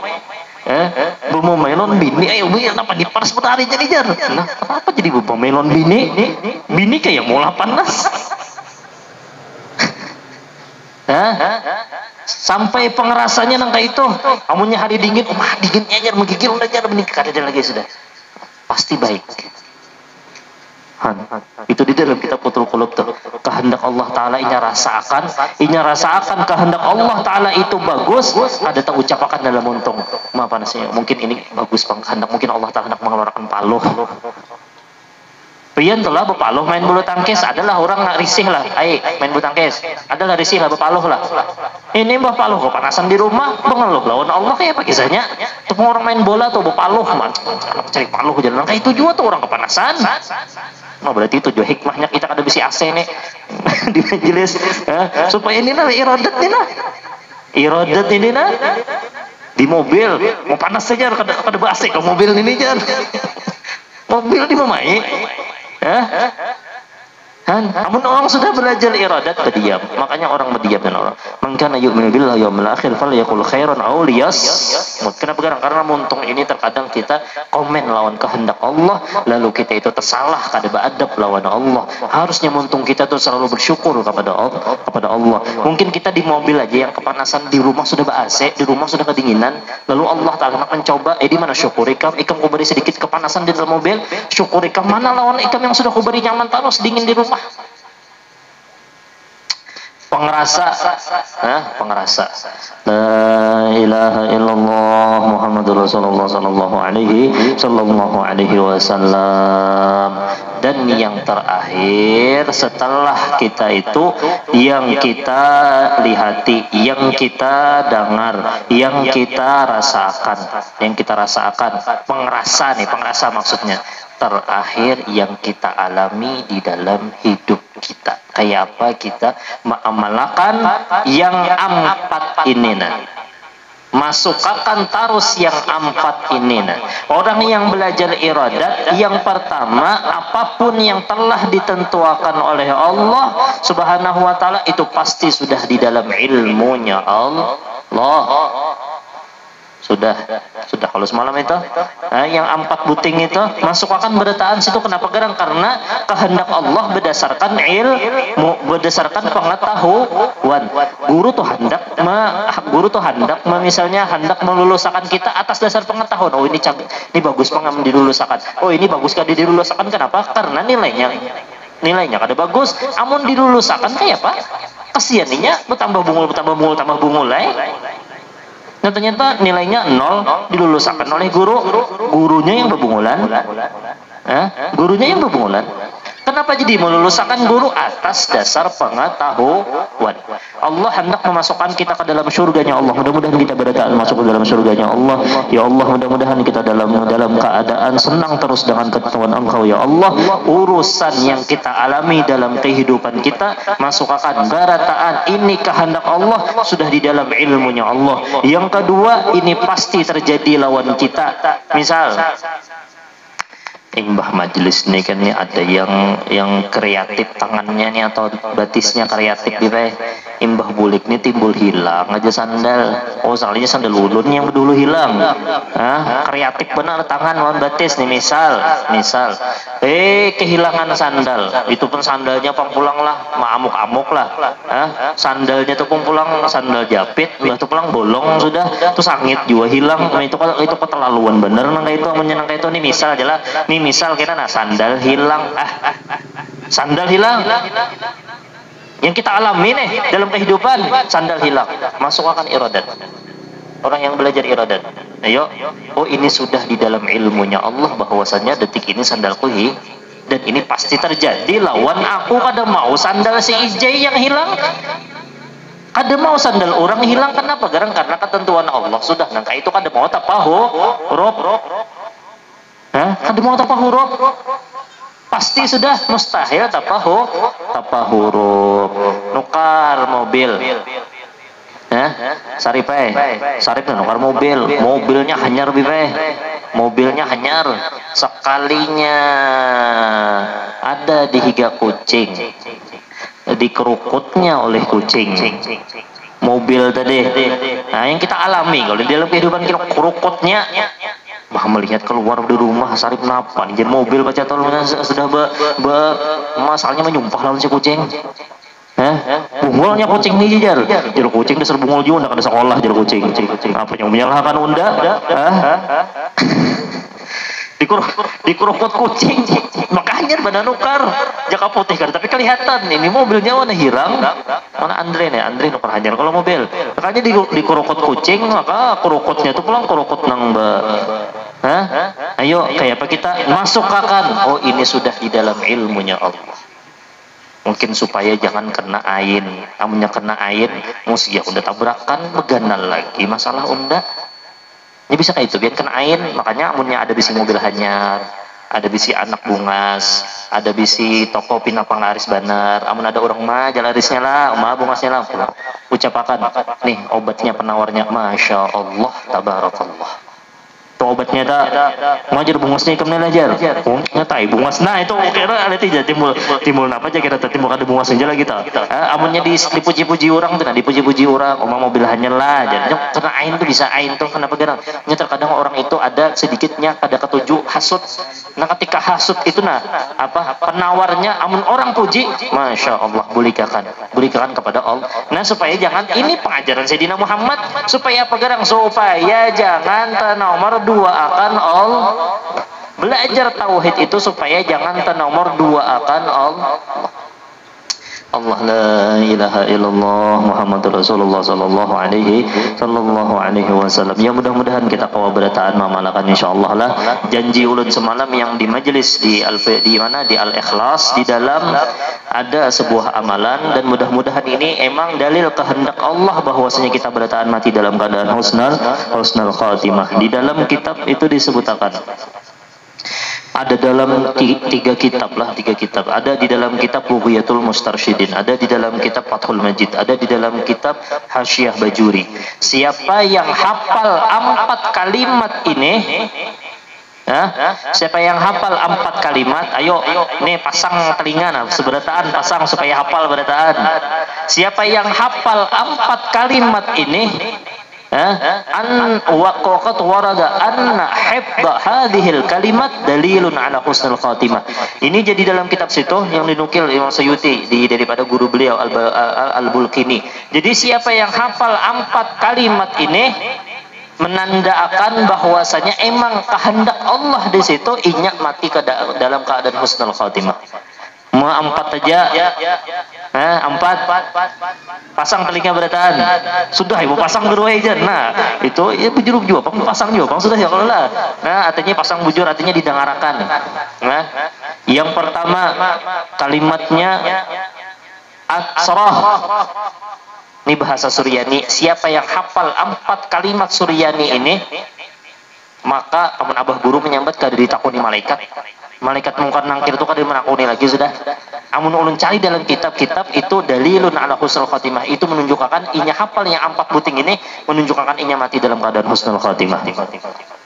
bu melon bini, ayo bu, kenapa dipanas petari jadi jar? Nah, kenapa jadi bu melon bini kayak mula panas? Sampai pengerasanya nangka itu, amunnya hari dingin, dinginnya aja menggigil udah jar benih kada ada lagi sudah. Pasti baik. Itu di dalam kitab Qutul Qulub tuh. Kehendak Allah Ta'ala inya rasakan kehendak Allah Ta'ala itu bagus, ada tak ucapakan dalam untung. Maaf nasinya, mungkin ini bagus bang kehendak, mungkin Allah Ta'ala hendak mengeluarkan paluh. Pian telah bepaluh main bulu tangkis, adalah orang nak risih lah, main bulu tangkis, adalah risih lah bepaluh lah. Ini bepaluh kepanasan di rumah, mengeluh lawan Allah kayak apa kisahnya? Tuh orang main bola tuh bepaluh, cari paluh jalan kayak itu juga tuh orang kepanasan. Nah, berarti itu juga hikmahnya kita ada bisi AC nih di majelis, supaya ini lah iradat ini nah di mobil mau panas saja kada AC ke mobil ini jangan mobil di mamai. Namun orang sudah belajar iradat berdiam. Makanya orang berdiam dan orang mangkana yu'minu billahi yaumil akhir falyaqul khairan aw liyasmut. Kenapa? Karena muntung ini terkadang kita komen lawan kehendak Allah, lalu kita itu tersalah kada beadab lawan Allah. Harusnya muntung kita tuh selalu bersyukur kepada Allah. Mungkin kita di mobil aja yang kepanasan, di rumah sudah ber-AC, di rumah sudah kedinginan, lalu Allah Ta'ala mencoba, di mana syukur ikam ku beri sedikit kepanasan di dalam mobil, syukur ikam mana lawan ikam yang sudah ku beri nyaman terus dingin di rumah. Pengerasa la ilaha illallah Muhammadur Rasulullah sallallahu alaihi wasallam. Dan yang terakhir setelah kita itu, yang kita lihati, yang kita dengar, yang kita rasakan, pengerasa maksudnya terakhir yang kita alami di dalam hidup kita. Kayak apa kita mengamalkan yang empat ini nah. Masukkan terus yang empat ini nah. Orang yang belajar iradat, yang pertama, apapun yang telah ditentukan oleh Allah Subhanahu wa Ta'ala itu pasti sudah di dalam ilmunya Allah. Sudah kalau semalam itu yang empat buting itu masuk akan berdataan situ. Kenapa? Karena kehendak Allah berdasarkan ilmu, berdasarkan pengetahuan. Guru tuh hendak misalnya hendak meluluskan kita atas dasar pengetahuan. Oh ini bagus pengam dilulusakan. Oh ini bagus kan dilulusakan. Kenapa? Karena nilainya kada bagus. Amun dilulusakan kayak apa? Kasianinya bertambah bungul Nah ternyata nilainya 0 dilulusakan oleh gurunya yang berbungulan. Gurunya yang berbungulan. Kenapa jadi melulusakan guru? Atas dasar pengetahuan. Allah hendak memasukkan kita ke dalam surganya Allah. Mudah-mudahan kita berdaan masuk ke dalam surganya Allah. Ya Allah, mudah-mudahan kita dalam keadaan senang terus dengan ketentuan Engkau ya Allah. Urusan yang kita alami dalam kehidupan kita masukkan berataan ini kehendak Allah, sudah di dalam ilmunya Allah. Yang kedua, ini pasti terjadi lawan kita. Misal Mbah majelis nih kan nih ada yang kreatif tangannya nih atau batisnya kreatif gitu ya. Mbah bulik nih timbul hilang aja sandal. Oh salahnya sandal ulun yang dulu hilang. Kreatif benar tangan lawan batis nih misal kehilangan sandal. Itu pun sandalnya pang pulang lah amuk lah. Sandalnya tuh pun pulang sandal japit, itu pulang bolong sudah, tuh sangit juga hilang. Nah, itu keterlaluan bener nang itu menyenang itu nih misal aja lah. Misal kita sandal hilang, yang kita alami nih dalam kehidupan, sandal hilang, masuk akan iradat. Orang yang belajar iradat, ayo, oh ini sudah di dalam ilmunya Allah bahwasannya detik ini sandalku dan ini pasti terjadi lawan aku. Kada mau sandal si Ijay yang hilang, kada mau sandal orang hilang. Kenapa? Karena ketentuan Allah sudah nangka itu kada mau kada mau huruf, pasti sudah mustahil huruf. Nukar mobil, sarip nukar mobilnya hanyar mobilnya hanyar sekalinya ada di higa kucing, dikerukutnya oleh kucing mobil tadi. Nah yang kita alami kalau di dalam kehidupan kita kerukutnya. Melihat keluar dari rumah sarip napa nih jadi mobil baca tolong sudah masalahnya menyumpah lawan si kucing. Bungulnya kucing nih jadi kucing dasar bungul juga ndak ada sekolah jadi kucing apa yang menyalahkan unda. dikurukut kucing, makanya pada nukar jaka putih kan, tapi kelihatan ini mobilnya warna hirang, mana Andre nih, Andre nukar hajar kalau mobil, makanya dikurukut kucing, maka kurukutnya itu pulang kurukut nang mbak. Hah? Ayo kayak apa kita masuk akan, oh ini sudah di dalam ilmunya Allah. Mungkin supaya jangan kena ain, amunnya kena ain, musik ya udah tabrakan, beganal lagi masalah unda. Ini bisa kayak itu, biar kena ain, makanya amunnya ada bisi mobil hanyar, ada bisi anak bungas, ada bisi toko pina panglaris banar, amun ada orang mah jalarisnya lah, bungasnya lah, ucapakan, nih obatnya penawarnya, Masya Allah, tabarakallah. Itu obatnya dah, ngajar bungasnya ikam ajar, nyatai bungas, nah itu kira ada tidak timbul apa aja kira timbul ada bungas aja lah kita. Amunnya dipuji-puji orang tuh, nah dipuji-puji orang, mobil hanya lah, jadi karena ain tuh bisa ain tuh kenapa gerang? Terkadang orang itu ada sedikitnya ada ketujuh hasut. Nah ketika hasut itu nah apa penawarnya, amun orang puji, Masya Allah berikan kepada Allah. Nah supaya jangan, ini pengajaran Sayyidina Muhammad supaya apa gerang? Supaya jangan nomor dua akan Allah. Belajar tauhid itu supaya jangan nomor dua akan Allah. Allah la ilaha illallah Muhammadur Rasulullah sallallahu alaihi wasallam. Ya mudah-mudahan kita kawa berataan mamalakan insyaallah lah janji ulun semalam yang di majelis di Al-Ikhlas, di dalam ada sebuah amalan, dan mudah-mudahan ini emang dalil kehendak Allah bahwasanya kita berataan mati dalam keadaan husnul khatimah. Di dalam kitab itu disebutkan, ada dalam tiga kitab, ada di dalam kitab Bughiyatul Mustarsyidin, ada di dalam kitab Fathul Majid, ada di dalam kitab Hasyiah Bajuri. Siapa yang hafal 4 kalimat ini, siapa yang hafal 4 kalimat, ayo nih pasang telinga nah, seberataan pasang supaya hafal berataan. Siapa yang hafal 4 kalimat ini, an waqaqat warada anna hibba hadhil kalimat dalilun ala husnul khatimah. Ini jadi dalam kitab situ yang dinukil Imam Suyuti daripada guru beliau Al-Bulkini. Jadi siapa yang hafal 4 kalimat ini menandakan bahwasanya emang kehendak Allah di situ inyak mati dalam keadaan husnul khatimah. Mau 4 aja, 4 pasang telinga berataan, sudah ibu pasang berdua aja. Nah itu ya bujur juga, pasang juga, sudah ya kalau lah. Nah artinya pasang bujur artinya didengarakan. Nah yang pertama kalimatnya At-Sarah. Ini bahasa Suryani. Siapa yang hafal 4 kalimat Suryani ini, maka amun abah guru menyambat kada ditakuni malaikat mungkar nangkir itu kada menakuni lagi sudah. Amun ulun cari dalam kitab-kitab itu dalilun ala husnul khatimah, itu menunjukkan inya hafal yang 4 buting ini menunjukkan inya mati dalam keadaan husnul khatimah.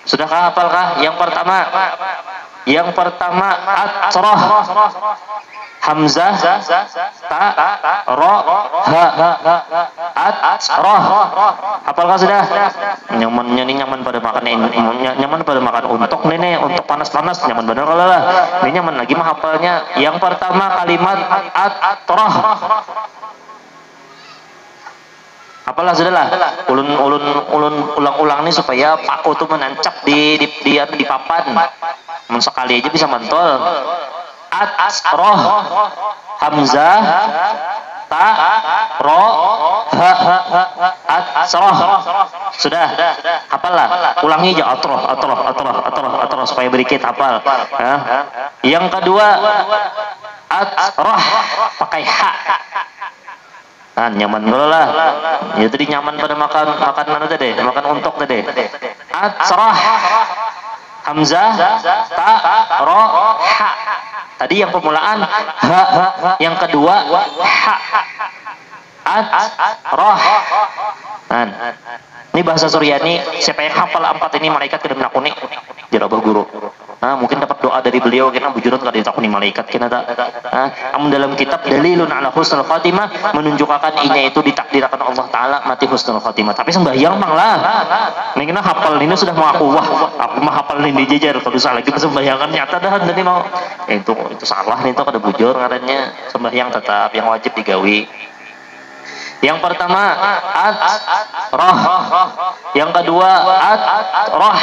Sudahkah hafalkah? Yang pertama At-Sarah, Hamzah ta ro ha At-Sarah. Hafalkah sudah? Nyaman pada makan untuk nenek, untuk panas-panas nyaman bener kalau lah. Ini nyaman lagi mah hafalnya. Yang pertama kalimat At-Sarah. Apalah sudahlah. Ulun ulang-ulang nih supaya paku tuh menancap di papan. Sekali aja bisa mantol. At-Sarah, Hamzah ta ro ha At-Sarah. Sudah hafallah, ulangi aja atroh supaya berikit hafal. Yang kedua At-Sarah pakai ha. Nah, nyaman dulu lah. Ya tadi nyaman pada makan mana tadi? Makan untuk tadi. At-Sarah, Hamzah ta ro ha. Tadi yang permulaan ha, yang kedua ha. At-Sarah. Nah, ini bahasa Suryani. Siapa yang hafal 4 ini malaikat kada menakuni. Jarabah guru. Nah, mungkin dapat doa dari beliau kena bujuran kada ditakuni malaikat kena tak. Namun dalam kitab dalilun ala husnul khatimah menunjukkan inya itu ditakdirkan Allah taala mati husnul khatimah. Tapi sembahyang mang lah. Mungkin hafal ini sudah mengaku wah, aku mah hafal ini dijejer kalau salah lagi sembahyangan nyata dah tadi mau. Itu salah nih itu kada bujur ngarannya. Sembahyang tetap yang wajib digawi. Yang pertama roh, yang kedua roh,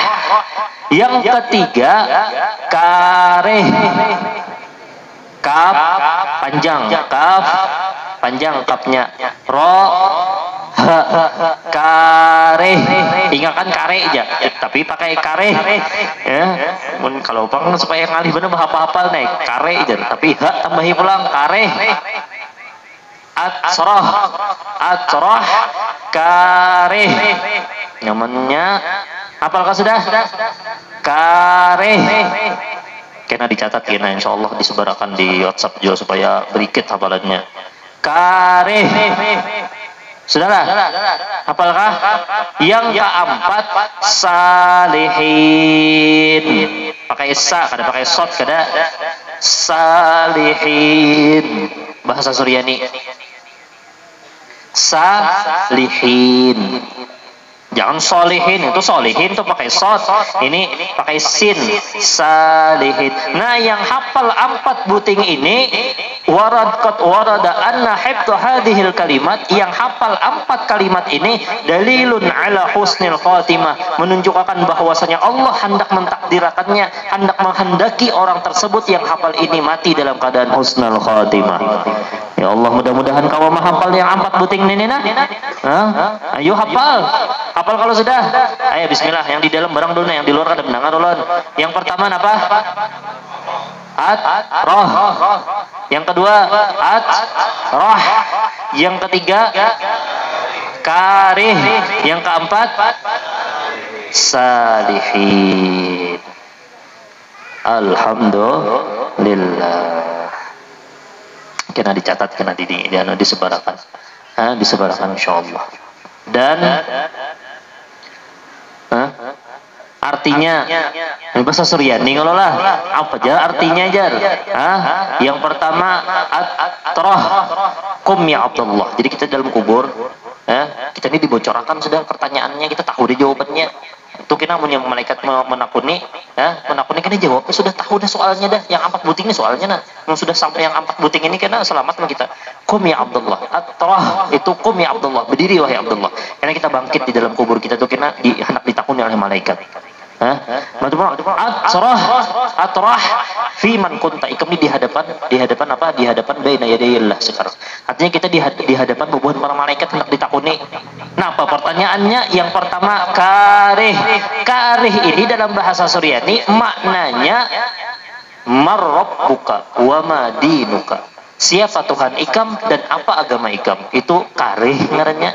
yang ketiga kareh. Kaf panjang, kaf panjang kapnya, ro ha kareh, ingatkan kareh aja, tapi pakai kareh ya. Kalau bang supaya ngalih bener hafal-hafal nih kareh aja, tapi ha tambahi pulang kareh. Atsroh, atsroh kareh, namanya apakah sudah kareh. Kena dicatat kena, insya Allah disebarkan di WhatsApp juga supaya berikut hafalannya. Kareh, sudahlah. Apalkah? Yang keempat salihin. Pakai sa, kada pakai sod, kada salihin. Bahasa Suryani. Salihin. Jangan solihin, itu solihin tuh pakai sod, ini pakai sin, salihin. Nah, yang hafal 4 buting ini warada anna hifdhu hadhil kalimat, yang hafal 4 kalimat ini dalilun ala husnil khatimah, menunjukkan bahwasanya Allah hendak mentakdirakannya, hendak menghendaki orang tersebut yang hafal ini mati dalam keadaan husnul khatimah. Ya Allah, mudah-mudahan kau menghafal yang 4 buting ini nah. Ayo hafal. Hafal kalau sudah. Ayo bismillah, yang di dalam barang dulu, yang di luar ada mendengar ulun. Yang pertama apa? Roh. Yang kedua roh. Yang ketiga karih. Yang keempat salihin. Alhamdulillah. Kena dicatat, kena disebarkan. Disebarkan insyaallah. Dan artinya bahasa Suryani kalau lah apa aja artinya jar. Yang pertama atroh kum ya Abdullah. Jadi kita dalam kubur, kita ini dibocorkan sudah pertanyaannya, kita tahu deh jawabannya. Itu kita punya malaikat menakuni, menakuni kita jawabnya sudah tahu dah soalnya dah. Yang 4 buting ini soalnya nah, yang sudah sampai yang 4 buting ini kena selamat sama kita. Kum ya Abdullah, atroh itu kum ya Abdullah, berdiri wahai Abdullah. Karena kita bangkit di dalam kubur kita tuh kena hendak ditakuni oleh malaikat. Atrah fi man kunta, kami di hadapan apa? Di hadapan baina yadayillah sekarang. Artinya kita di hadapan bubuhan para malaikat hendak ditakuni. Nah, apa pertanyaannya? Yang pertama karih. Karih ini dalam bahasa Suryani maknanya marrabbuka wa madinuka. Siapa Tuhan ikam dan apa agama ikam? Itu karih ngarannya.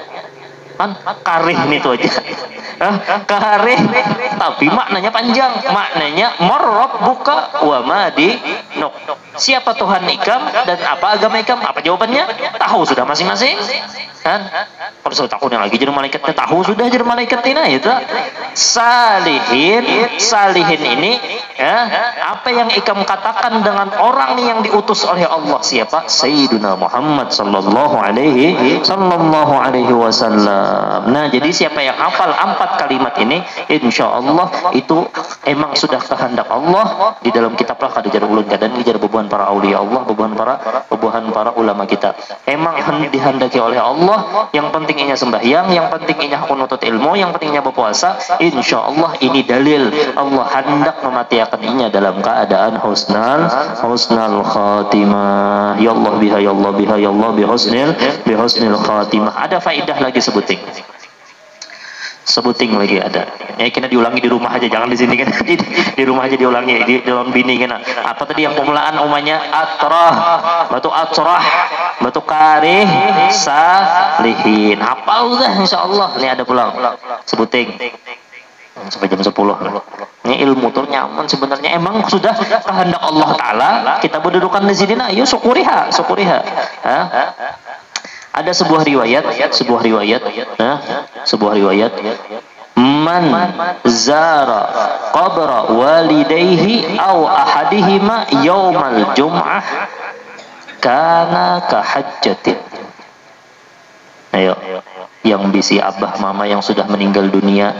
Kan karih itu aja. Karih tapi maknanya panjang, maknanya marrabbuka wa madinuk. Siapa Tuhan ikam dan apa agama ikam? Apa jawabannya? Tahu sudah masing-masing kan? Kalau saya tahu yang lagi jadi malaikatnya tahu sudah jadi malaikat ini itu. Salihin ini apa yang ikam katakan dengan orang yang diutus oleh Allah, siapa? Sayyiduna Muhammad sallallahu alaihi wasallam. Nah, jadi siapa yang hafal 4 kalimat ini, insya Allah itu emang sudah kehendak Allah. Di dalam kitablah kada jar ulun dan jar bebuhan para aulia Allah, bebuhan para ulama kita. Emang dihendaki oleh Allah. Yang pentingnya sembahyang, yang pentingnya kunutut ilmu, yang pentingnya berpuasa. Insya Allah ini dalil Allah hendak mematiakannya dalam keadaan husnul khatimah. Ya Allah biha, ya Allah biha, ya Allah bihusnil khatimah. Ada faedah lagi sebuting lagi ada. Ya kena diulangi di rumah aja, jangan di sini kan. Di rumah aja diulangi, di dalam bini kena. Apa tadi yang pemulaan umumnya? Atrah, batu atrah, batu karih, salihin. Hafal dah insyaallah. Ini ada pulang. Sebuting. Sampai jam 10. Ini ilmu tuh nyaman sebenarnya. Emang sudah kehendak Allah Taala kita berdudukan di sini. Nah, yuk syukuriha. Ada sebuah riwayat man zara qabra walidayhi aw ahadihima yaumal jum'ah kana kahajjatin. Ayo, yang bisi abah mama yang sudah meninggal dunia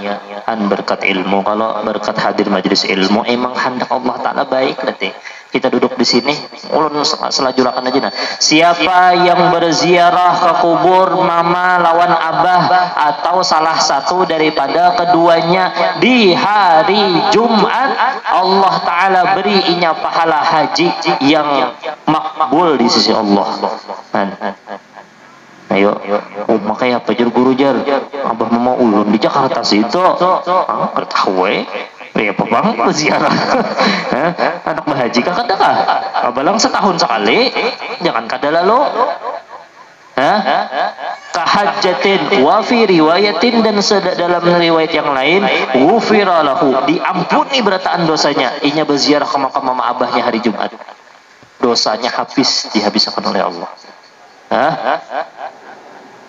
berkat ilmu, kalau berkat hadir majlis ilmu emang hendak Allah Ta'ala baik nanti. Kita duduk di sini, ulun selajurakan aja nah. Siapa yang berziarah ke kubur mama lawan abah atau salah satu daripada keduanya di hari Jumat, Allah Ta'ala beri inya pahala haji yang makbul di sisi Allah. Ayo, makanya apa jar guru jar? Abah mama ulun di Jakarta situ, tahu ya pabang berziarah. Anak berhaji kah kada kah? Kabalang setahun sekali, jangan kada lalu. Kahajjatin wa fi riwayatin, dan dalam riwayat yang lain ghufira lahu, diampuni berataan dosanya inya berziarah ke makam mama abahnya hari Jumat. Dosanya dihabiskan oleh Allah.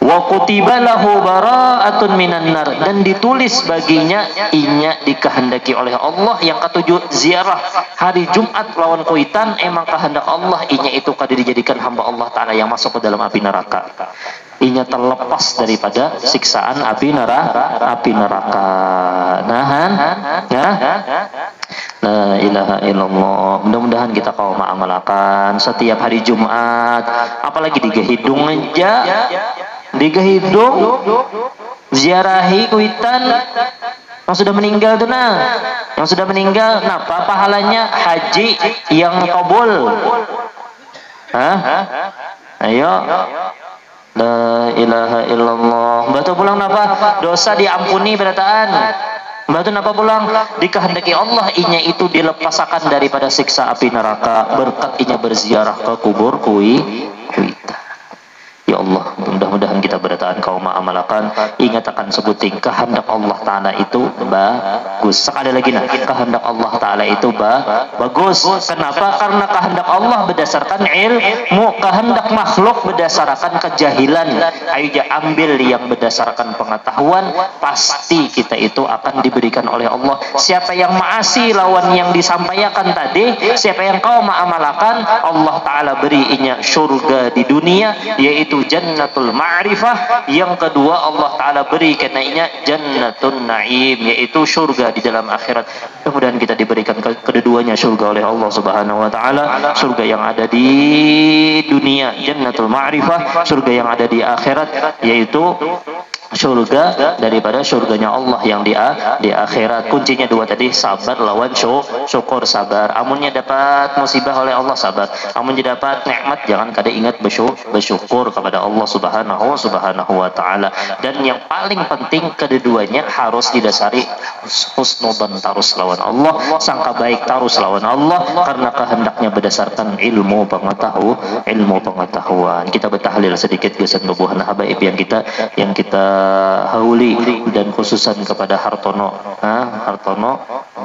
Wa kutiba lahu bara'atun minan nar, dan ditulis baginya inya dikehendaki oleh Allah. Yang ketujuh, ziarah hari Jumat lawan kuitan emang kehendak Allah inya itu kada dijadikan hamba Allah Ta'ala yang masuk ke dalam api neraka. Inya terlepas daripada siksaan api neraka. La ilaha illallah. Mudah-mudahan kita kau mengamalkan setiap hari Jumat, apalagi di Gehidung aja. Di Gehidung ziarahi kuitan yang sudah meninggal tuh nah. Yang sudah meninggal, apa pahalanya? Haji yang kabul. Ayo. La ilaha illallah. Batu pulang napa? Dosa diampuni berataan. Batu napa pulang? Dikehendaki Allah inya itu dilepasakan daripada siksa api neraka berkat inya berziarah ke kubur kuita. Ya Allah, mudah-mudahan kita berataan kau ma'amalakan. Ingat akan sebuting kehendak Allah Ta'ala itu bagus. Sekali lagi nah, kehendak Allah Ta'ala itu bagus. Kenapa? Karena kehendak Allah berdasarkan ilmu, kehendak makhluk berdasarkan kejahilan. Ayo ambil yang berdasarkan pengetahuan, pasti kita itu akan diberikan oleh Allah. Siapa yang maasi lawan yang disampaikan tadi, siapa yang kau ma'amalakan, Allah Ta'ala beri inya surga di dunia, yaitu jannatul ma'rifah. Yang kedua, Allah Ta'ala beri kenainya jannatul na'im, yaitu surga di dalam akhirat. Kemudian kita diberikan keduanya surga oleh Allah Subhanahu wa Ta'ala. Surga yang ada di dunia jannatul ma'rifah, surga yang ada di akhirat yaitu surga daripada surganya Allah yang di akhirat. Kuncinya dua tadi, sabar lawan syukur. Sabar amunnya dapat musibah oleh Allah, sabar amunnya dapat nikmat jangan kada ingat bersyukur kepada Allah subhanahu wa ta'ala. Dan yang paling penting keduanya harus didasari husnudzan tarus lawan Allah, sangka baik tarus lawan Allah, karena kehendaknya berdasarkan ilmu pengetahuan. Kita bertahlil sedikit gesan bebuhan habaib yang kita hauli, dan khususan kepada Hartono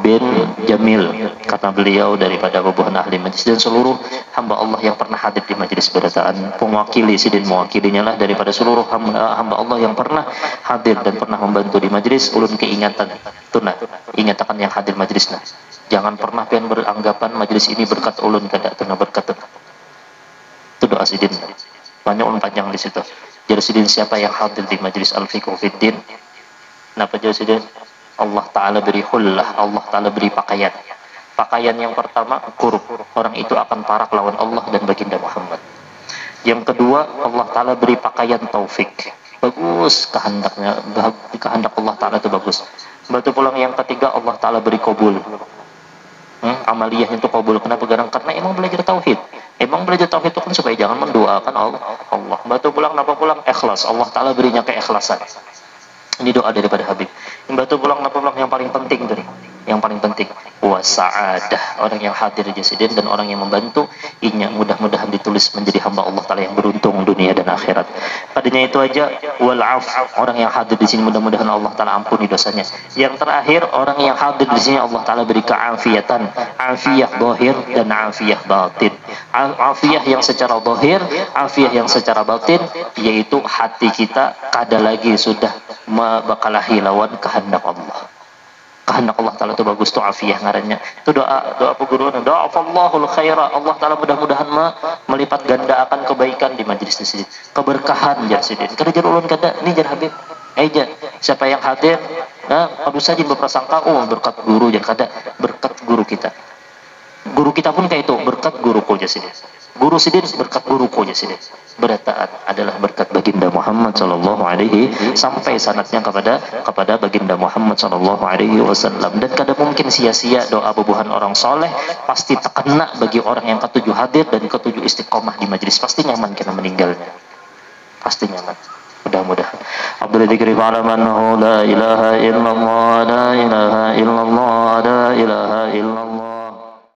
bin Jamil, karena beliau daripada bebuhan ahli majlis, dan seluruh hamba Allah yang pernah hadir di majlis berataan, mewakili sidin mewakilinya lah daripada seluruh hamba Allah yang pernah hadir dan pernah membantu di majlis. Ulun keingatan tunah, ingatakan yang hadir majlis nah, jangan pernah pian beranggapan majlis ini berkat ulun, kada tunah berkat itu doa sidin. Banyak ulun panjang di situ. Jadi sidin, siapa yang hadir di majlis Al-Fiqh Fiddin, kenapa jadi sidin? Allah Ta'ala beri hullah, Allah Ta'ala beri pakaian. Pakaian yang pertama, kurub. Orang itu akan parak lawan Allah dan baginda Muhammad. Yang kedua, Allah Ta'ala beri pakaian taufik. Bagus kehendaknya, kehendak Allah Ta'ala itu bagus. Batu pulang yang ketiga, Allah Ta'ala beri qabul. Amaliyah itu qabul. Kenapa? Karena emang belajar tauhid. Emang belajar tauhid itu kan supaya jangan mendoakan Allah. Batu pulang, napa pulang? Ikhlas. Allah Ta'ala berinya keikhlasan. Ini doa daripada Habib. Batu pulang, napa pulang? Yang paling penting tadi. Yang paling penting, wasa'adah, orang yang hadir di jasidin dan orang yang membantu inya mudah-mudahan ditulis menjadi hamba Allah Ta'ala yang beruntung dunia dan akhirat. Padanya itu aja, wal'af, orang yang hadir di sini mudah-mudahan Allah Ta'ala ampuni dosanya. Yang terakhir, orang yang hadir di sini Allah Ta'ala beri keafiatan, afiyah zahir dan afiyah batin. Afiyah yang secara zahir, afiyah yang secara batin, yaitu hati kita kada lagi sudah bakalahi lawan kehendak Allah. Kehendak Allah Ta'ala itu bagus, tuh afiyah ngarannya. Itu doa peguruan, doa Allahul khaira. Allah Ta'ala mudah-mudahan melipat ganda akan kebaikan di majlis di sini. Keberkahan jar sidin. Kada jar ulun kada, ini jar Habib. Aja siapa yang hadir, kadu saja berprasangka, oh berkat guru jar kada, berkat guru kita. Guru Kita pun kayak itu, berkat guruku aja sini. Guru sidin berkat guruku aja sini. Bertaat adalah berkat baginda Muhammad sallallahu alaihi sampai sanadnya kepada baginda Muhammad sallallahu alaihi wasallam. Dan kada mungkin sia-sia doa bubuhan orang soleh, pasti terkena bagi orang yang ketujuh hadir dan ketujuh istiqomah di majlis. Pasti nyaman kena meninggalnya. Pasti nyaman. Mudah-mudahan. Abdul dzikri fa'lam annahu la ilaha illallah, la ilaha illallah, la ilaha illallah.